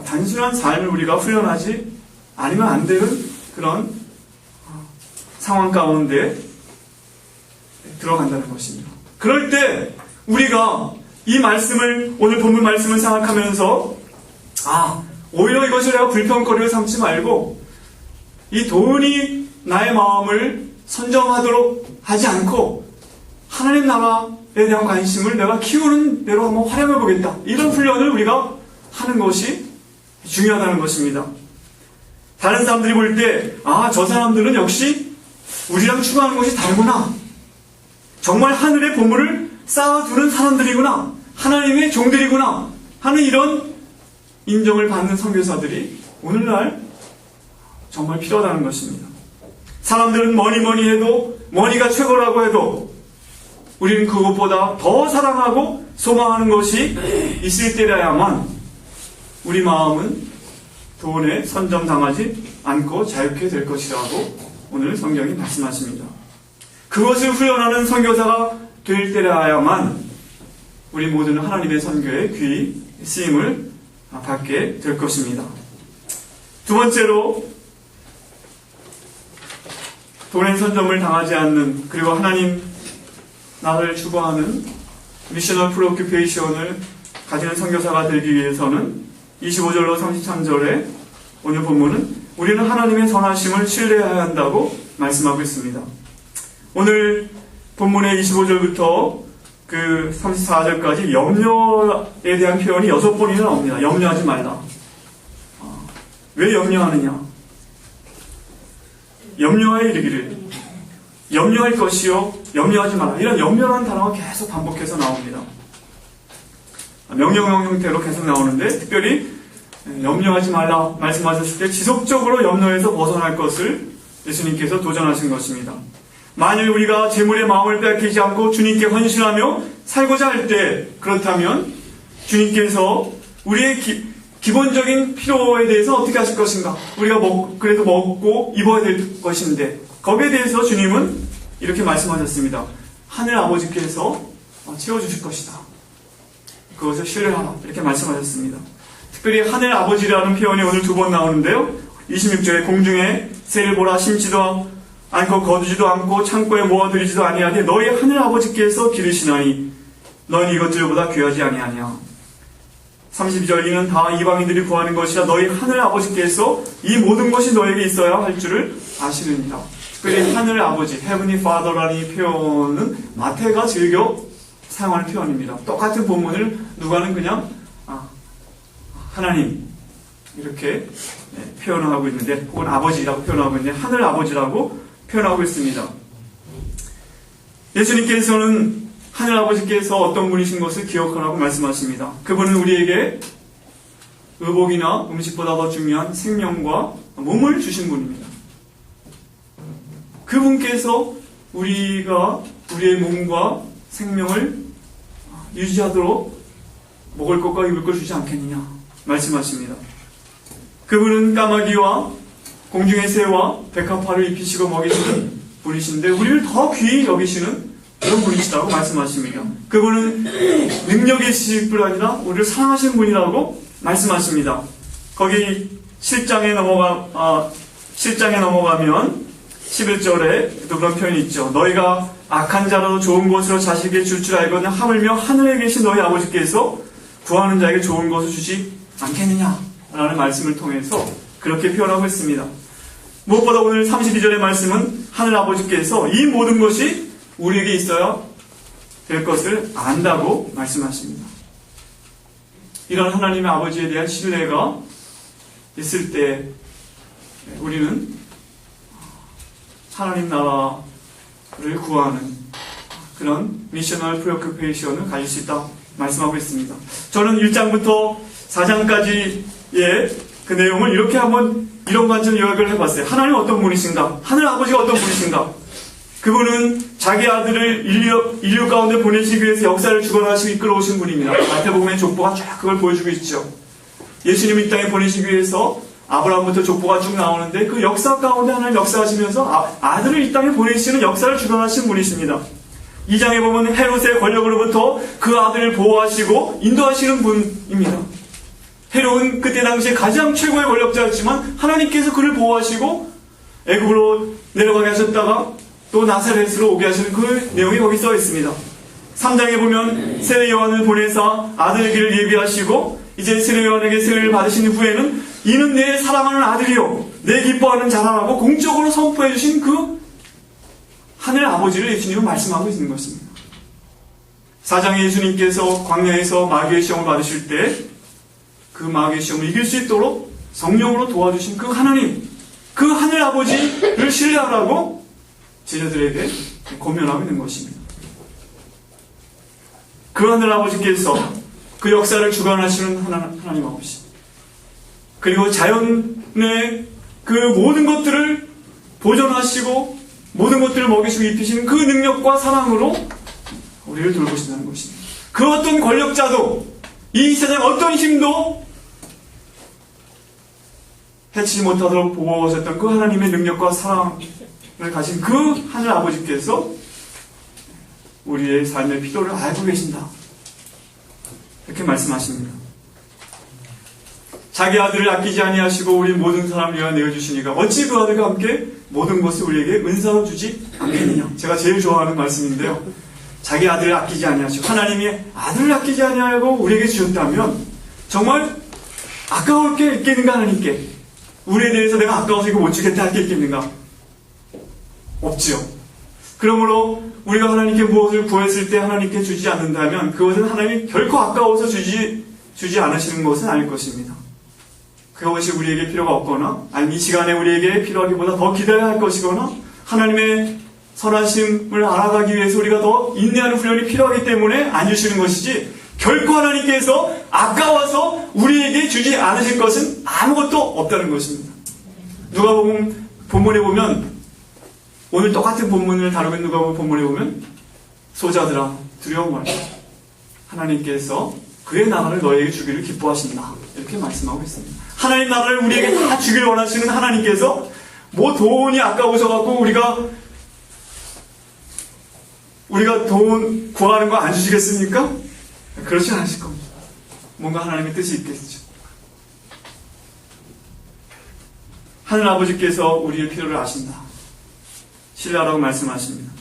단순한 삶을 우리가 훈련하지 않으면 안 되는 그런 상황 가운데 들어간다는 것입니다. 그럴 때 우리가 이 말씀을, 오늘 본문 말씀을 생각하면서 오히려 이것을 내가 불평거리로 삼지 말고 이 돈이 나의 마음을 선점하도록 하지 않고 하나님 나라에 대한 관심을 내가 키우는 대로 한번 활용해 보겠다. 이런 훈련을 우리가 하는 것이 중요하다는 것입니다. 다른 사람들이 볼 때 저 사람들은 역시 우리랑 추구하는 것이 다르구나. 정말 하늘의 보물을 쌓아두는 사람들이구나. 하나님의 종들이구나 하는 이런 인정을 받는 선교사들이 오늘날 정말 필요하다는 것입니다. 사람들은 뭐니 해도 머니가 최고라고 해도 우리는 그것보다 더 사랑하고 소망하는 것이 있을 때라야만 우리 마음은 돈에 선점당하지 않고 자유케 될 것이라고 오늘 성경이 말씀하십니다. 그것을 훈련하는 선교사가 될 때라야만 우리 모두는 하나님의 선교에 귀히 쓰임을 받게 될 것입니다. 두 번째로 돈의 선점을 당하지 않는, 그리고 하나님 나라를 추구하는 미셔널 프리오큐페이션을 가지는 선교사가 되기 위해서는 25절로 33절에 오늘 본문은 우리는 하나님의 선하심을 신뢰해야 한다고 말씀하고 있습니다. 오늘 본문의 25절부터 그 34절까지 염려에 대한 표현이 6번이나 나옵니다. 염려하지 말라. 왜 염려하느냐? 염려하여 이르기를 염려할 것이요 염려하지 말라. 이런 염려라는 단어가 계속 반복해서 나옵니다. 명령형 형태로 계속 나오는데 특별히 염려하지 말라 말씀하셨을 때 지속적으로 염려에서 벗어날 것을 예수님께서 도전하신 것입니다. 만일 우리가 재물의 마음을 빼앗기지 않고 주님께 헌신하며 살고자 할 때, 그렇다면 주님께서 우리의 기본적인 필요에 대해서 어떻게 하실 것인가? 우리가 그래도 먹고 입어야 될 것인데 거기에 대해서 주님은 이렇게 말씀하셨습니다. 하늘 아버지께서 채워주실 것이다. 그것을 신뢰하라. 이렇게 말씀하셨습니다. 특별히 하늘 아버지라는 표현이 오늘 2번 나오는데요. 26절에 공중에 새를 보라 심지도 않고 거두지도 않고 창고에 모아들이지도 아니하되 너희 하늘 아버지께서 기르시나니 너희 이것들보다 귀하지 아니하냐. 32절 이는 다 이방인들이 구하는 것이라 너희 하늘 아버지께서 이 모든 것이 너에게 있어야 할 줄을 아시느니라. 특별히 하늘 아버지, Heavenly Father라는 이 표현은 마태가 즐겨 사용하는 표현입니다. 똑같은 본문을 누가는 그냥 하나님 이렇게 표현을 하고 있는데, 혹은 아버지라고 표현하고 있는데 하늘 아버지라고 표현하고 있습니다. 예수님께서는 하늘 아버지께서 어떤 분이신 것을 기억하라고 말씀하십니다. 그분은 우리에게 의복이나 음식보다 더 중요한 생명과 몸을 주신 분입니다. 그분께서 우리가 우리의 몸과 생명을 유지하도록 먹을 것과 입을 것 주지 않겠느냐 말씀하십니다. 그분은 까마귀와 공중의 새와 백합화를 입히시고 먹이시는 분이신데 우리를 더 귀히 여기시는 그런 분이시라고 말씀하십니다. 그분은 능력이 있으실 뿐 아니라 우리를 사랑하시는 분이라고 말씀하십니다. 거기 7장에 넘어가면 11절에 또 그런 표현이 있죠. 너희가 악한 자라도 좋은 것으로 자식에게 줄 줄 알거든 하물며 하늘에 계신 너희 아버지께서 구하는 자에게 좋은 것을 주지 않겠느냐 라는 말씀을 통해서 그렇게 표현하고 있습니다. 무엇보다 오늘 32절의 말씀은 하늘 아버지께서 이 모든 것이 우리에게 있어야 될 것을 안다고 말씀하십니다. 이런 하나님의 아버지에 대한 신뢰가 있을 때 우리는 하나님 나라를 구하는 그런 미셔널 프리오큐페이션을 가질 수 있다 말씀하고 있습니다. 저는 1장부터 4장까지의 그 내용을 이렇게 한번 이런 관점으로 요약을 해봤어요. 하나님 어떤 분이신가? 하늘 아버지가 어떤 분이신가? 그분은 자기 아들을 인류 가운데 보내시기 위해서 역사를 주관하시고 이끌어오신 분입니다. 마태복음의 족보가 쫙 그걸 보여주고 있죠. 예수님 이 땅에 보내시기 위해서 아브라함부터 족보가 쭉 나오는데 그 역사 가운데 하나님 역사하시면서 아들을 이 땅에 보내시는 역사를 주관하신 분이십니다. 2장에 보면 헤롯의 권력으로부터 그 아들을 보호하시고 인도하시는 분입니다. 헤롯은 그때 당시에 가장 최고의 권력자였지만 하나님께서 그를 보호하시고 애굽으로 내려가게 하셨다가 또 나사렛으로 오게 하시는 그 내용이 거기 써 있습니다. 3장에 보면 세례 요한을 보내사 아들의 길을 예비하시고 이제 세례 요한에게 세례를 받으신 후에는 이는 내 사랑하는 아들이요 내 기뻐하는 자라라고 공적으로 선포해 주신 그 하늘 아버지를 예수님은 말씀하고 있는 것입니다. 4장에 예수님께서 광야에서 마귀의 시험을 받으실 때 그 마귀의 시험을 이길 수 있도록 성령으로 도와주신 그 하나님, 그 하늘 아버지를 신뢰하라고 제자들에게 권면하고 있는 것입니다. 그 하늘 아버지께서 그 역사를 주관하시는 하나님 아버지, 그리고 자연의 그 모든 것들을 보존하시고 모든 것들을 먹이시고 입히시는 그 능력과 사랑으로 우리를 돌보신다는 것입니다. 그 어떤 권력자도 이 세상 어떤 힘도 해치지 못하도록 보호하셨던 그 하나님의 능력과 사랑을 가진 그 하늘 아버지께서 우리의 삶의 필요를 알고 계신다. 이렇게 말씀하십니다. 자기 아들을 아끼지 아니하시고 우리 모든 사람을 위하여 내어주시니까 어찌 그 아들과 함께 모든 것을 우리에게 은사로 주지 않겠느냐. 제가 제일 좋아하는 말씀인데요. 자기 아들을 아끼지 아니하시고 하나님이 아들을 아끼지 아니하고 우리에게 주셨다면 정말 아까울 게 있겠는가 하나님께. 우리에 대해서 내가 아까워서 이거 못 주겠다 할 게 있겠는가? 없지요. 그러므로 우리가 하나님께 무엇을 구했을 때 하나님께 주지 않는다면 그것은 하나님이 결코 아까워서 주지 않으시는 것은 아닐 것입니다. 그것이 우리에게 필요가 없거나 아니 이 시간에 우리에게 필요하기보다 더 기다려야 할 것이거나 하나님의 선하심을 알아가기 위해서 우리가 더 인내하는 훈련이 필요하기 때문에 안 주시는 것이지 결코 하나님께서 아까워서 우리에게 주지 않으실 것은 아무것도 없다는 것입니다. 누가복음 본문에 보면 오늘 똑같은 본문을 다루고 있는 누가복음 본문에 보면 소자들아 두려워 말라 하나님께서 그의 나라를 너에게 주기를 기뻐하신다 이렇게 말씀하고 있습니다. 하나님 나라를 우리에게 다 주기를 원하시는 하나님께서 뭐 돈이 아까우셔갖고 우리가 돈 구하는 거 안 주시겠습니까? 그렇지 않으실 겁니다. 뭔가 하나님의 뜻이 있겠죠. 하늘 아버지께서 우리의 필요를 아신다. 신뢰하라고 말씀하십니다.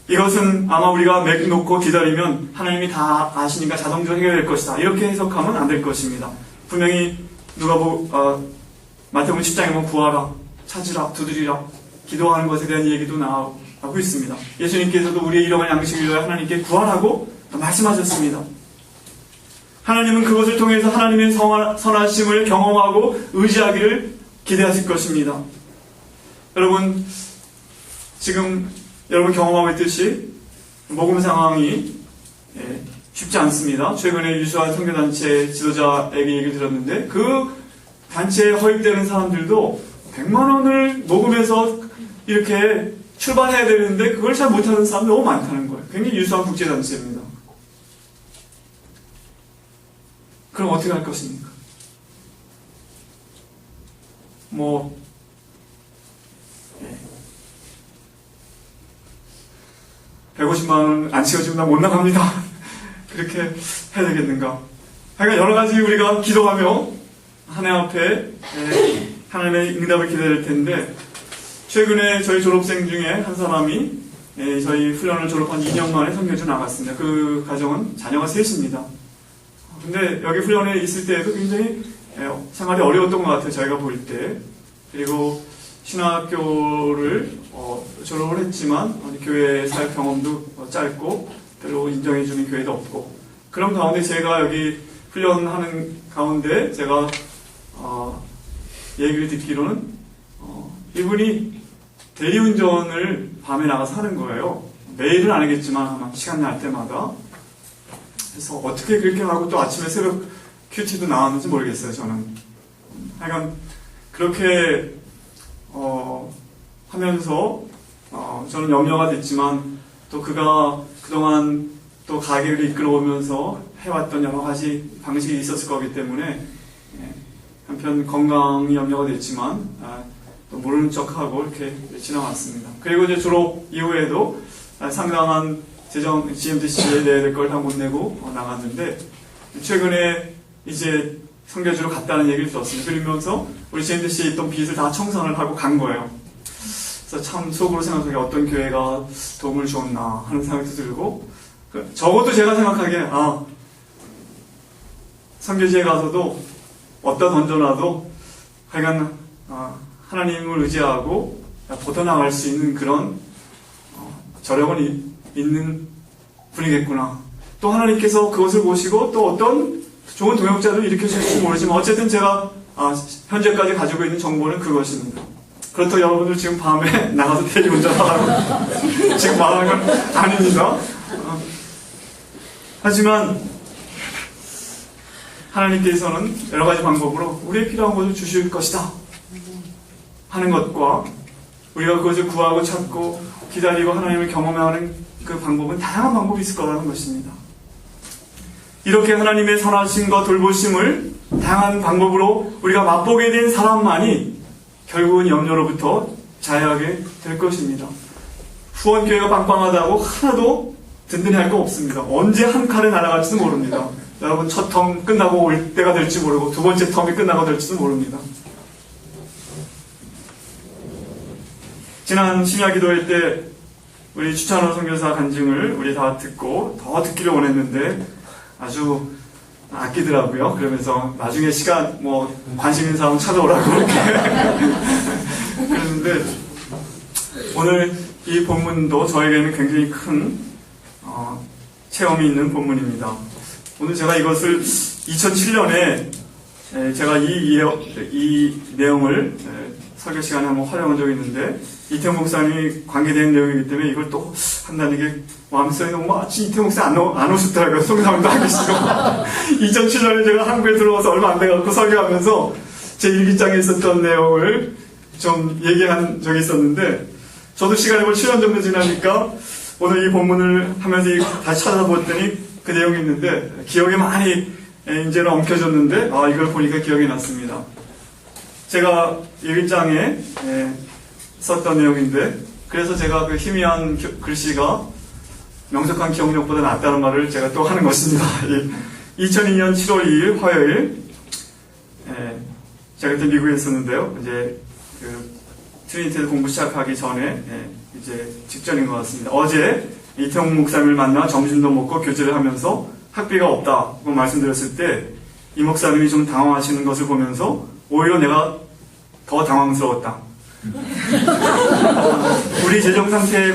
이것은 아마 우리가 맥 놓고 기다리면 하나님이 다 아시니까 자동적으로 해결될 것이다. 이렇게 해석하면 안 될 것입니다. 분명히 마태복음 10장에 보면 구하라, 찾으라, 두드리라, 기도하는 것에 대한 얘기도 나오고 있습니다. 예수님께서도 우리의 일용할 양식을 위하여 하나님께 구하라고 말씀하셨습니다. 하나님은 그것을 통해서 하나님의 선하심을 경험하고 의지하기를 기대하실 것입니다. 여러분 지금 여러분 경험하고 있듯이 모금 상황이 쉽지 않습니다. 최근에 유수한 선교단체 지도자에게 얘기를 들었는데 그 단체에 허입되는 사람들도 100만 원을 모금해서 이렇게 출발해야 되는데 그걸 잘 못하는 사람이 너무 많다는 거예요. 굉장히 유수한 국제단체입니다. 그럼 어떻게 할 것입니까? 150만 원 안 채워주면 나 못 나갑니다. 그렇게 해야 되겠는가? 그러니까 여러 가지 우리가 기도하며 하나님 앞에 하나님의 응답을 기다릴 텐데 최근에 저희 졸업생 중에 한 사람이 저희 훈련을 졸업한 2년 만에 선교지로 나갔습니다. 그 가정은 자녀가 셋입니다. 근데 여기 훈련에 있을 때에도 굉장히 생활이 어려웠던 것 같아요. 저희가 볼 때. 그리고 신학교를 졸업을 했지만 교회 사역 경험도 짧고 별로 인정해주는 교회도 없고, 그런 가운데 제가 여기 훈련하는 가운데 제가 얘기를 듣기로는 이분이 대리운전을 밤에 나가서 하는 거예요. 매일은 아니겠지만 아마 시간 날 때마다. 그래서 어떻게 그렇게 하고 또 아침에 새벽 큐티도 나왔는지 모르겠어요. 저는 하여간 그렇게 하면서 저는 염려가 됐지만, 또 그가 그동안 또 가게를 이끌어오면서 해왔던 여러 가지 방식이 있었을 거기 때문에 한편 건강이 염려가 됐지만 또 모르는 척하고 이렇게 지나왔습니다. 그리고 이제 졸업 이후에도 상당한 재정 GMDC에 내야 될 걸 다 못 내고 나갔는데, 최근에 이제 선교지로 갔다는 얘기를 들었습니다. 그러면서 우리 GMDC에 있던 빚을 다 청산을 하고 간 거예요. 그래서 참 속으로 생각하기에 어떤 교회가 도움을 주었나 하는 생각도 들고, 적어도 제가 생각하기에 선교지에 가서도 어디다 던져놔도 하여간 하나님을 의지하고 벗어나갈 수 있는 그런 저력은 있는 분이겠구나. 또 하나님께서 그것을 보시고 또 어떤 좋은 동역자를 일으켜주실지 모르지만 어쨌든 제가 현재까지 가지고 있는 정보는 그것입니다. 그렇다고 여러분들 지금 밤에 나가서 대리운전하라고 지금 말하는 건 아닙니다. 하지만 하나님께서는 여러 가지 방법으로 우리의 필요한 것을 주실 것이다 하는 것과, 우리가 그것을 구하고 찾고 기다리고 하나님을 경험하는 그 방법은 다양한 방법이 있을 거라는 것입니다. 이렇게 하나님의 선하심과 돌보심을 다양한 방법으로 우리가 맛보게 된 사람만이 결국은 염려로부터 자유하게 될 것입니다. 후원교회가 빵빵하다고 하나도 든든할 거 없습니다. 언제 한 칼에 날아갈지도 모릅니다. 여러분 첫 텀 끝나고 올 때가 될지 모르고 두 번째 텀이 끝나고 될지도 모릅니다. 지난 심야 기도회 때 우리 추찬호 선교사 간증을 우리 다 듣고 더 듣기를 원했는데 아주 아끼더라고요. 그러면서 나중에 시간 관심 있는 사람 찾아오라고 이렇게 그랬는데, 오늘 이 본문도 저에게는 굉장히 큰 체험이 있는 본문입니다. 오늘 제가 이것을 2007년에 제가 이 내용을 설교 시간에 한번 활용한 적이 있는데, 이태용 목사님이 관계된 내용이기 때문에 이걸 또 한다는 게 마음속에 너무 마치 이태용 목사님 안 오셨더라고요. 송사람도 안 계시고. 2007년에 제가 한국에 들어와서 얼마 안 돼갖고 설교하면서 제 일기장에 있었던 내용을 좀 얘기한 적이 있었는데, 저도 시간이 7년 정도 지나니까 오늘 이 본문을 하면서 다시 찾아봤더니 그 내용이 있는데 기억에 많이 이제는 엉켜졌는데 이걸 보니까 기억이 났습니다. 제가 일기장에 썼던 내용인데, 그래서 제가 그 희미한 글씨가 명석한 기억력보다 낫다는 말을 제가 또 하는 것입니다. 2002년 7월 2일 화요일, 제가 그때 미국에 있었는데요. 이제 그 트리니티에서 공부 시작하기 전에 이제 직전인 것 같습니다. 어제 이태용 목사님을 만나 점심도 먹고 교제를 하면서 학비가 없다고 말씀드렸을 때 이 목사님이 좀 당황하시는 것을 보면서 오히려 내가 더 당황스러웠다. 우리 재정 상태에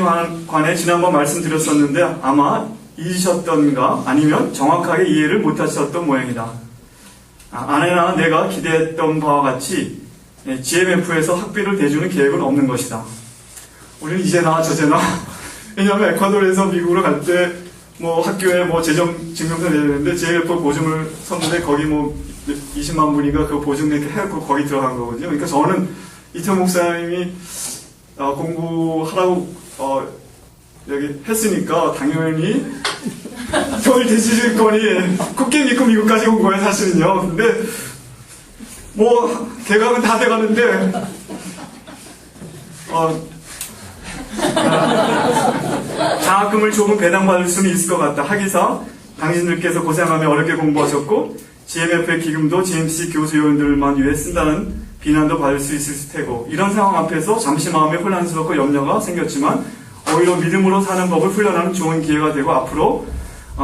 관해 지난번 말씀드렸었는데 아마 잊으셨던가 아니면 정확하게 이해를 못하셨던 모양이다. 아내나 내가 기대했던 바와 같이 GMF에서 학비를 대주는 계획은 없는 것이다. 우리는 이제나 저제나 왜냐하면 에콰도르에서 미국으로 갈 때 학교에 재정 증명서 내야 되는데 GMF 보증을 섰는데 거기 20만 분인가 그 보증 이렇게 해갖고 거기 들어간 거거든요. 그러니까 저는 이태용 목사님이 공부하라고 여기 했으니까 당연히 돈을 대주실 거니 굳게 믿고 미국까지 온 거예요, 사실은요. 근데 개각은 다 돼가는데 장학금을 조금 배당받을 수는 있을 것 같다. 하기사 당신들께서 고생하며 어렵게 공부하셨고 GMF의 기금도 GMC 교수 요원들만 위해 쓴다는 비난도 받을 수 있을 테고, 이런 상황 앞에서 잠시 마음에 혼란스럽고 염려가 생겼지만 오히려 믿음으로 사는 법을 훈련하는 좋은 기회가 되고 앞으로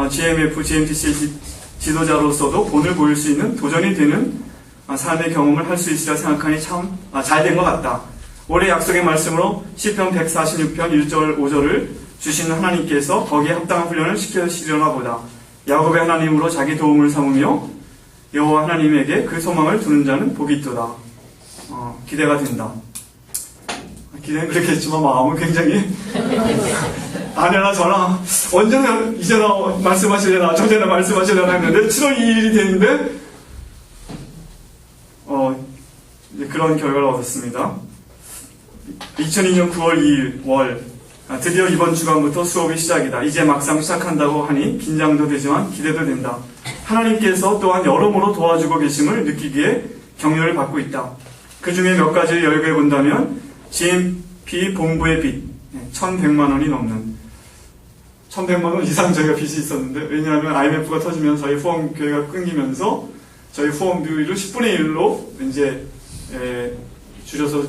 GMF, GMTC 지도자로서도 본을 보일 수 있는 도전이 되는 삶의 경험을 할 수 있으리라 생각하니 참 잘 된 것 같다. 올해 약속의 말씀으로 시편 146편 1절 5절을 주시는 하나님께서 거기에 합당한 훈련을 시켜주시려나 보다. 야곱의 하나님으로 자기 도움을 삼으며 여호와 하나님에게 그 소망을 두는 자는 복이 있도다. 기대가 된다. 기대는 그렇겠지만 마음은 굉장히 아내나 저나 언제나 이제나 말씀하시려나 저제나 말씀하시려나 했는데 7월 2일이 됐는데 이제 그런 결과를 얻었습니다. 2002년 9월 2일 월 드디어 이번 주간부터 수업이 시작이다. 이제 막상 시작한다고 하니 긴장도 되지만 기대도 된다. 하나님께서 또한 여러모로 도와주고 계심을 느끼기에 격려를 받고 있다. 그 중에 몇 가지를 열거해 본다면 GMP 본부의 빚 1,100만 원이 넘는 1,100만 원 이상 저희가 빚이 있었는데 왜냐하면 IMF가 터지면서 저희 후원교회가 끊기면서 저희 후원비율을 10분의 1로 이제 줄여서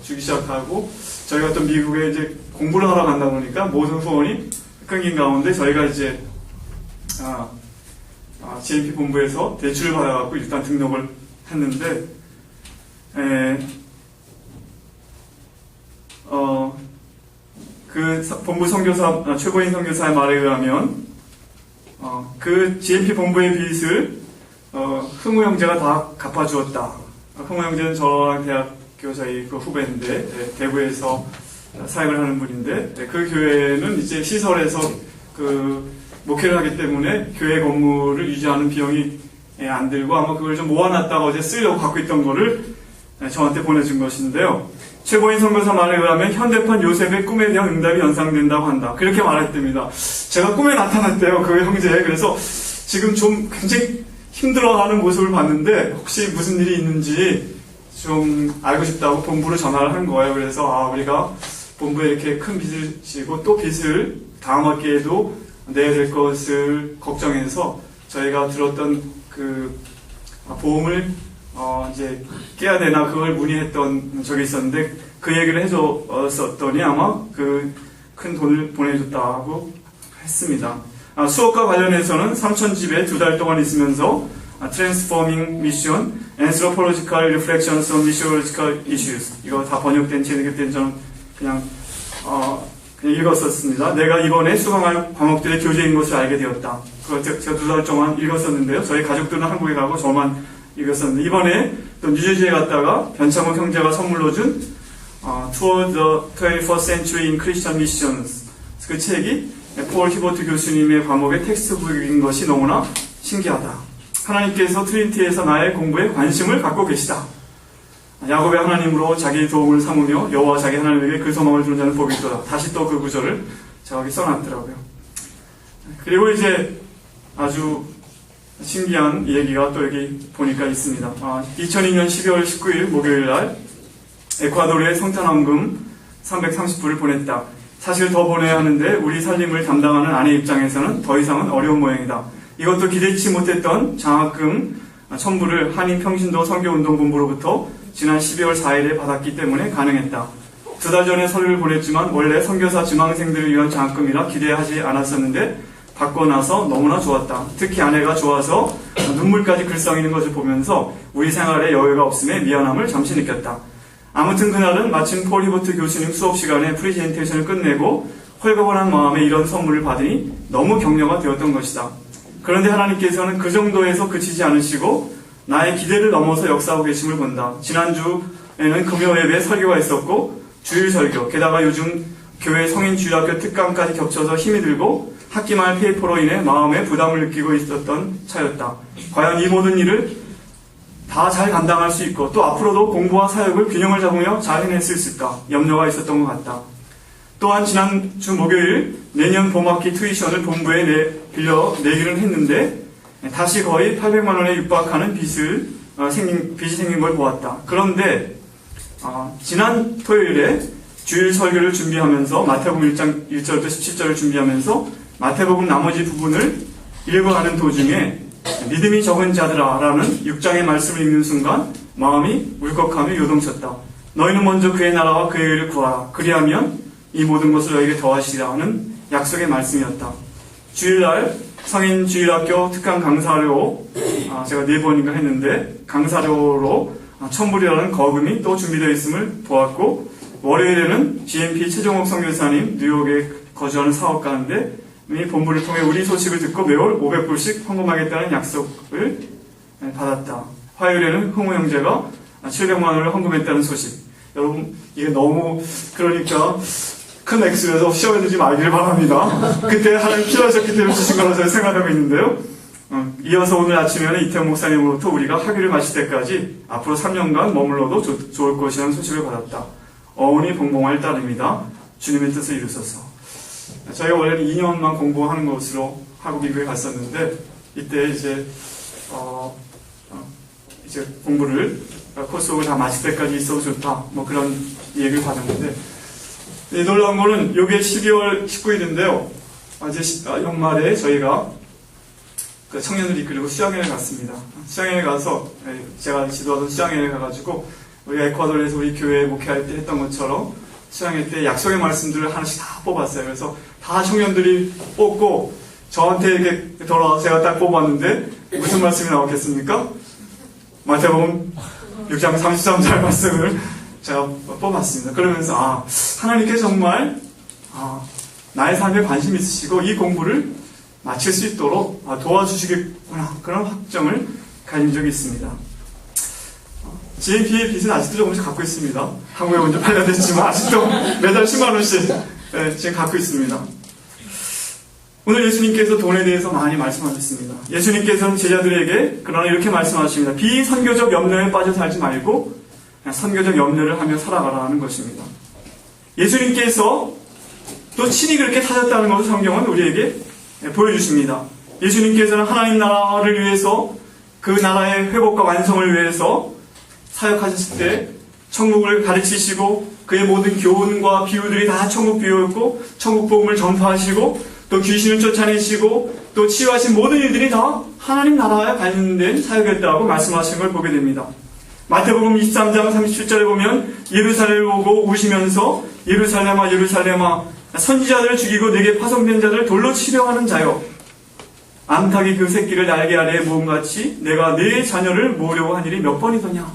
주기 시작하고 저희가 또 미국에 이제 공부를 하러 간다 보니까 모든 후원이 끊긴 가운데 저희가 이제 GMP 본부에서 대출을 받아갖고 일단 등록을 했는데 그 본부 선교사 최고인 선교사의 말에 의하면 그 GMP 본부의 빚을 흥우 형제가 다 갚아주었다. 흥우 형제는 저랑 대학교 저희 그 후배인데 대구에서 사역을 하는 분인데 그 교회는 이제 시설에서 그 목회를 하기 때문에 교회 건물을 유지하는 비용이 안 들고 아마 그걸 좀 모아놨다가 어제 쓰려고 갖고 있던 거를 저한테 보내준 것인데요. 최고인 선교사 말에 의하면 현대판 요셉의 꿈에 대한 응답이 연상된다고 한다. 그렇게 말했답니다. 제가 꿈에 나타났대요. 그 형제. 그래서 지금 좀 굉장히 힘들어하는 모습을 봤는데 혹시 무슨 일이 있는지 좀 알고 싶다고 본부로 전화를 한 거예요. 그래서 우리가 본부에 이렇게 큰 빚을 지고 또 빚을 다음 학기에도 내야 될 것을 걱정해서 저희가 들었던 그 보험을 이제 깨야 되나 그걸 문의했던 적이 있었는데 그 얘기를 해줬었더니 아마 그 큰 돈을 보내줬다고 했습니다. 수업과 관련해서는 3,000집에 2달 동안 있으면서 Transforming Mission, Anthropological Reflections on Missiological Issues 이거 다 번역된 책이기 때문에 저는 그냥 읽었었습니다. 내가 이번에 수강할 과목들의 교재인 것을 알게 되었다. 그걸 제가 2달 동안 읽었었는데요. 저희 가족들은 한국에 가고 저만 읽었었는데 이번에 또 뉴저지에 갔다가 변창욱 형제가 선물로 준 Toward the 21st Century in Christian Missions 그 책이 폴 히버트 교수님의 과목의 텍스트북인 것이 너무나 신기하다. 하나님께서 트리니티에서 나의 공부에 관심을 갖고 계시다. 야곱의 하나님으로 자기 도움을 삼으며 여호와 자기 하나님에게 그 소망을 두는 자는 복이 있도다. 다시 또 그 구절을 저기 써놨더라고요. 그리고 이제 아주 신기한 얘기가 또 여기 보니까 있습니다. 2002년 12월 19일 목요일 날 에콰도르에 성탄헌금 330불을 보냈다. 사실 더 보내야 하는데 우리 살림을 담당하는 아내 입장에서는 더 이상은 어려운 모양이다. 이것도 기대치 못했던 장학금 1,000불을 한인평신도 선교운동본부로부터 지난 12월 4일에 받았기 때문에 가능했다. 2달 전에 서류를 보냈지만 원래 선교사 지망생들을 위한 장학금이라 기대하지 않았었는데 받고 나서 너무나 좋았다. 특히 아내가 좋아서 눈물까지 글썽이는 것을 보면서 우리 생활에 여유가 없음에 미안함을 잠시 느꼈다. 아무튼 그날은 마침 폴 히버트 교수님 수업 시간에 프리젠테이션을 끝내고 헐거분한 마음에 이런 선물을 받으니 너무 격려가 되었던 것이다. 그런데 하나님께서는 그 정도에서 그치지 않으시고 나의 기대를 넘어서 역사하고 계심을 본다. 지난주에는 금요 예배 설교가 있었고 주일 설교, 게다가 요즘 교회 성인주일학교 특강까지 겹쳐서 힘이 들고 학기 말 페이퍼로 인해 마음에 부담을 느끼고 있었던 차였다. 과연 이 모든 일을 다 잘 감당할 수 있고 또 앞으로도 공부와 사역을 균형을 잡으며 잘 해낼 수 있을까 염려가 있었던 것 같다. 또한 지난주 목요일 내년 봄학기 튜이션을 본부에 빌려 내기는 했는데 다시 거의 800만 원에 육박하는 빚이 생긴 걸 보았다. 그런데 지난 토요일에 주일 설교를 준비하면서 마태복음 1장 1절부터 17절을 준비하면서 마태복음 나머지 부분을 읽어가는 도중에 믿음이 적은 자들아 라는 6장의 말씀을 읽는 순간 마음이 울컥하며 요동쳤다. 너희는 먼저 그의 나라와 그의 의를 구하라. 그리하면 이 모든 것을 너에게 더하시리라 하는 약속의 말씀이었다. 주일날 성인 주일학교 특강 강사료 제가 4번인가 했는데 강사료로 천불이라는 거금이 또 준비되어 있음을 보았고, 월요일에는 GMP 최종옥 선교사님 뉴욕에 거주하는 사업가인데 이 본부를 통해 우리 소식을 듣고 매월 500불씩 헌금하겠다는 약속을 받았다. 화요일에는 흥우 형제가 700만 원을 헌금했다는 소식. 여러분, 이게 너무 그러니까 큰 액수여서 시험에 들지 말기를 바랍니다. 그때 하나님 필요하셨기 때문에 주신 거라고 저는 생각하고 있는데요. 이어서 오늘 아침에는 이태원 목사님으로부터 우리가 학위를 마칠 때까지 앞으로 3년간 머물러도 좋을 것이라는 소식을 받았다. 어운이 봉봉할 따름이다. 주님의 뜻을 이루소서. 저희가 원래는 2년만 공부하는 것으로 한국 미국에 갔었는데 이때 이제 공부를 코스웍을 다 마칠 때까지 있어도 좋다. 뭐 그런 얘기를 받았는데, 놀라운 거는 요게 12월 19일인데요. 어제 연말에 저희가 그 청년들 이끌고 수양회를 갔습니다. 수양회에 가서 제가 지도하던 수양회에 가가지고 우리가 에콰도르에서 우리 교회 목회할 때 했던 것처럼 수양회 때 약속의 말씀들을 하나씩 다 뽑았어요. 그래서 다 청년들이 뽑고 저한테 이렇게 돌아와서 제가 딱 뽑았는데 무슨 말씀이 나왔겠습니까? 마태복음 6장 33절 말씀을 제가 뽑았습니다. 그러면서 하나님께서 정말 나의 삶에 관심 있으시고 이 공부를 마칠 수 있도록 도와주시겠구나, 그런 확정을 가진 적이 있습니다. GMP의 빚은 아직도 조금씩 갖고 있습니다. 한국에 온 지 8년 됐지만 아직도 매달 10만 원씩 지금 갖고 있습니다. 오늘 예수님께서 돈에 대해서 많이 말씀하셨습니다. 예수님께서는 제자들에게 그러나 이렇게 말씀하십니다. 비선교적 염려에 빠져 살지 말고 그냥 선교적 염려를 하며 살아가라는 것입니다. 예수님께서 또 친히 그렇게 사셨다는 것을 성경은 우리에게 보여주십니다. 예수님께서는 하나님 나라를 위해서, 그 나라의 회복과 완성을 위해서 사역하셨을 때 천국을 가르치시고 그의 모든 교훈과 비유들이 다 천국 비유였고 천국 복음을 전파하시고 또 귀신을 쫓아내시고 또 치유하신 모든 일들이 다 하나님 나라에 관련된 사역이었다고 말씀하신 걸 보게 됩니다. 마태복음 23장 37절에 보면 예루살렘을 보고 우시면서 예루살렘아 예루살렘아 선지자들을 죽이고 내게 파송된 자들을 돌로 치려 하는 자여, 암탉이 그 새끼를 날개 아래에 모음같이 내가 내 자녀를 모으려고 한 일이 몇 번이더냐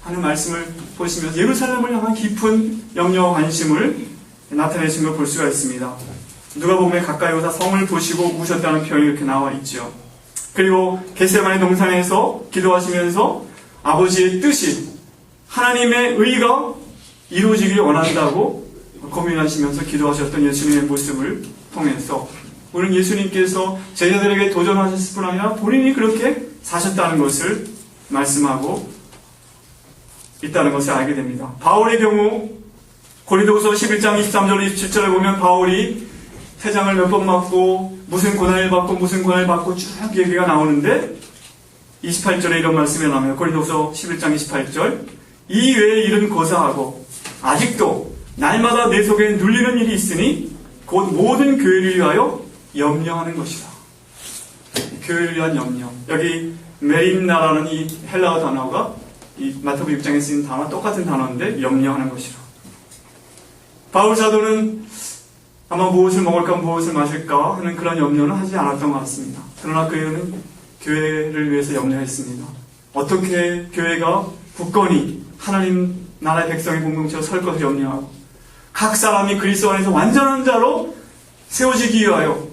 하는 말씀을 보시면서 예루살렘을 향한 깊은 염려와 관심을 나타내신 걸 볼 수가 있습니다. 누가복음에 가까이 오사 성을 보시고 우셨다는 표현이 이렇게 나와 있죠. 그리고 겟세마네 동산에서 기도하시면서 아버지의 뜻이, 하나님의 의가 이루어지길 원한다고 고민하시면서 기도하셨던 예수님의 모습을 통해서 우리는 예수님께서 제자들에게 도전하셨을 뿐 아니라 본인이 그렇게 사셨다는 것을 말씀하고 있다는 것을 알게 됩니다. 바울의 경우 고린도후서 11장 23절 27절에 보면 바울이 태장을 몇 번 맞고 무슨 고난을 받고 쭉 얘기가 나오는데 28절에 이런 말씀이 나와요. 고린도후서 11장 28절, 이 외의 일은 고사하고 아직도 날마다 내 속에 눌리는 일이 있으니 곧 모든 교회를 위하여 염려하는 것이다. 교회를 위한 염려. 여기 메린나라는 이 헬라어 단어가 이 마태복음 6장에 쓰인 단어와 똑같은 단어인데 염려하는 것이라. 바울 사도는 아마 무엇을 먹을까 무엇을 마실까 하는 그런 염려는 하지 않았던 것 같습니다. 그러나 그는 교회를 위해서 염려했습니다. 어떻게 교회가 굳건히 하나님 나라의 백성의 공동체로 설 것을 염려하고 각 사람이 그리스도 안에서 완전한 자로 세워지기 위하여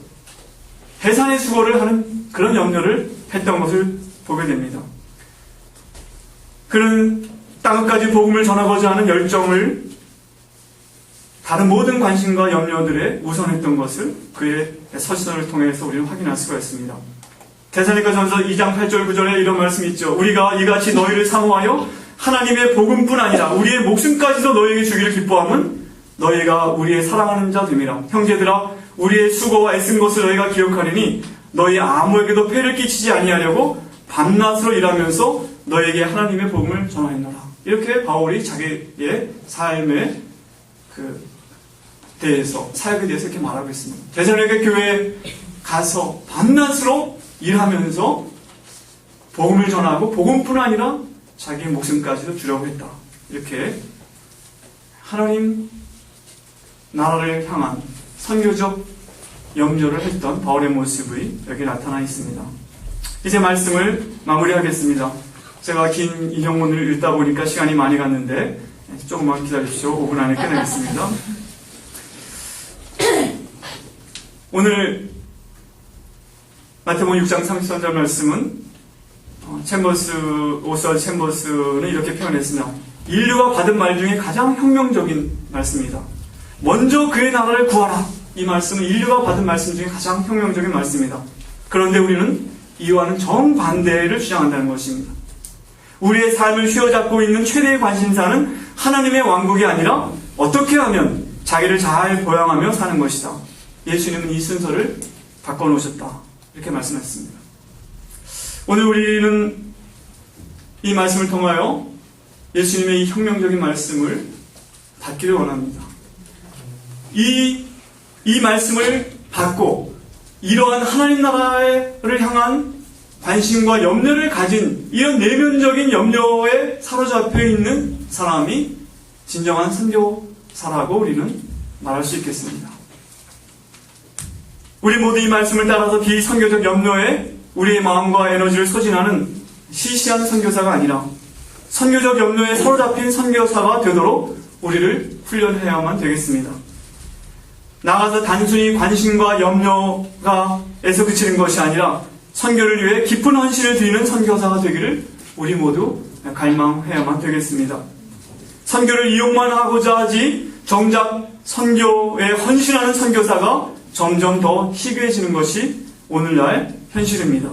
해산의 수고를 하는 그런 염려를 했던 것을 보게 됩니다. 그는 땅끝까지 복음을 전하고자 하는 열정을 다른 모든 관심과 염려들에 우선했던 것을 그의 서신을 통해서 우리는 확인할 수가 있습니다. 데살로니가전서 2장 8절 9절에 이런 말씀이 있죠. 우리가 이같이 너희를 사모하여 하나님의 복음뿐 아니라 우리의 목숨까지도 너희에게 주기를 기뻐함은 너희가 우리의 사랑하는 자 됨이라. 형제들아, 우리의 수고와 애쓴 것을 너희가 기억하리니 너희 아무에게도 폐를 끼치지 아니하려고 밤낮으로 일하면서 너희에게 하나님의 복음을 전하였노라. 이렇게 바울이 자기의 삶에 대해서, 사역에 대해서 이렇게 말하고 있습니다. 데살로니가 교회에 가서 밤낮으로 일하면서 복음을 전하고 복음뿐 아니라 자기의 목숨까지도 주려고 했다. 이렇게 하나님 나라를 향한 선교적 염려를 했던 바울의 모습이 여기 나타나 있습니다. 이제 말씀을 마무리하겠습니다. 제가 긴 인용문을 읽다 보니까 시간이 많이 갔는데 조금만 기다리십시오. 5분 안에 끝내겠습니다. 오늘 마태복음 6장 33절 말씀은 오스왈드 챔버스는 이렇게 표현했습니다. 인류가 받은 말 중에 가장 혁명적인 말씀입니다. 먼저 그의 나라를 구하라. 이 말씀은 인류가 받은 말씀 중에 가장 혁명적인 말씀입니다. 그런데 우리는 이와는 정반대를 주장한다는 것입니다. 우리의 삶을 휘어잡고 있는 최대의 관심사는 하나님의 왕국이 아니라 어떻게 하면 자기를 잘 보양하며 사는 것이다. 예수님은 이 순서를 바꿔놓으셨다. 이렇게 말씀했습니다. 오늘 우리는 이 말씀을 통하여 예수님의 이 혁명적인 말씀을 받기를 원합니다. 이 말씀을 받고 이러한 하나님 나라를 향한 관심과 염려를 가진 이런 내면적인 염려에 사로잡혀 있는 사람이 진정한 선교사라고 우리는 말할 수 있겠습니다. 우리 모두 이 말씀을 따라서 비선교적 염려에 우리의 마음과 에너지를 소진하는 시시한 선교사가 아니라 선교적 염려에 사로잡힌 선교사가 되도록 우리를 훈련해야만 되겠습니다. 나가서 단순히 관심과 염려가에서 그치는 것이 아니라 선교를 위해 깊은 헌신을 드리는 선교사가 되기를 우리 모두 갈망해야만 되겠습니다. 선교를 이용만 하고자 하지 정작 선교에 헌신하는 선교사가 점점 더 희귀해지는 것이 오늘날 현실입니다.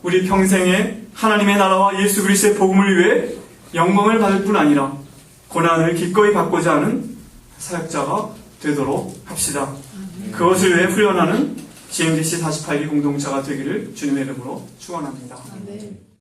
우리 평생에 하나님의 나라와 예수 그리스도의 복음을 위해 영광을 받을 뿐 아니라 고난을 기꺼이 받고자 하는 사역자가 되도록 합시다. 그것을 위해 훈련하는 GMBC 48기 공동체가 되기를 주님의 이름으로 축원합니다.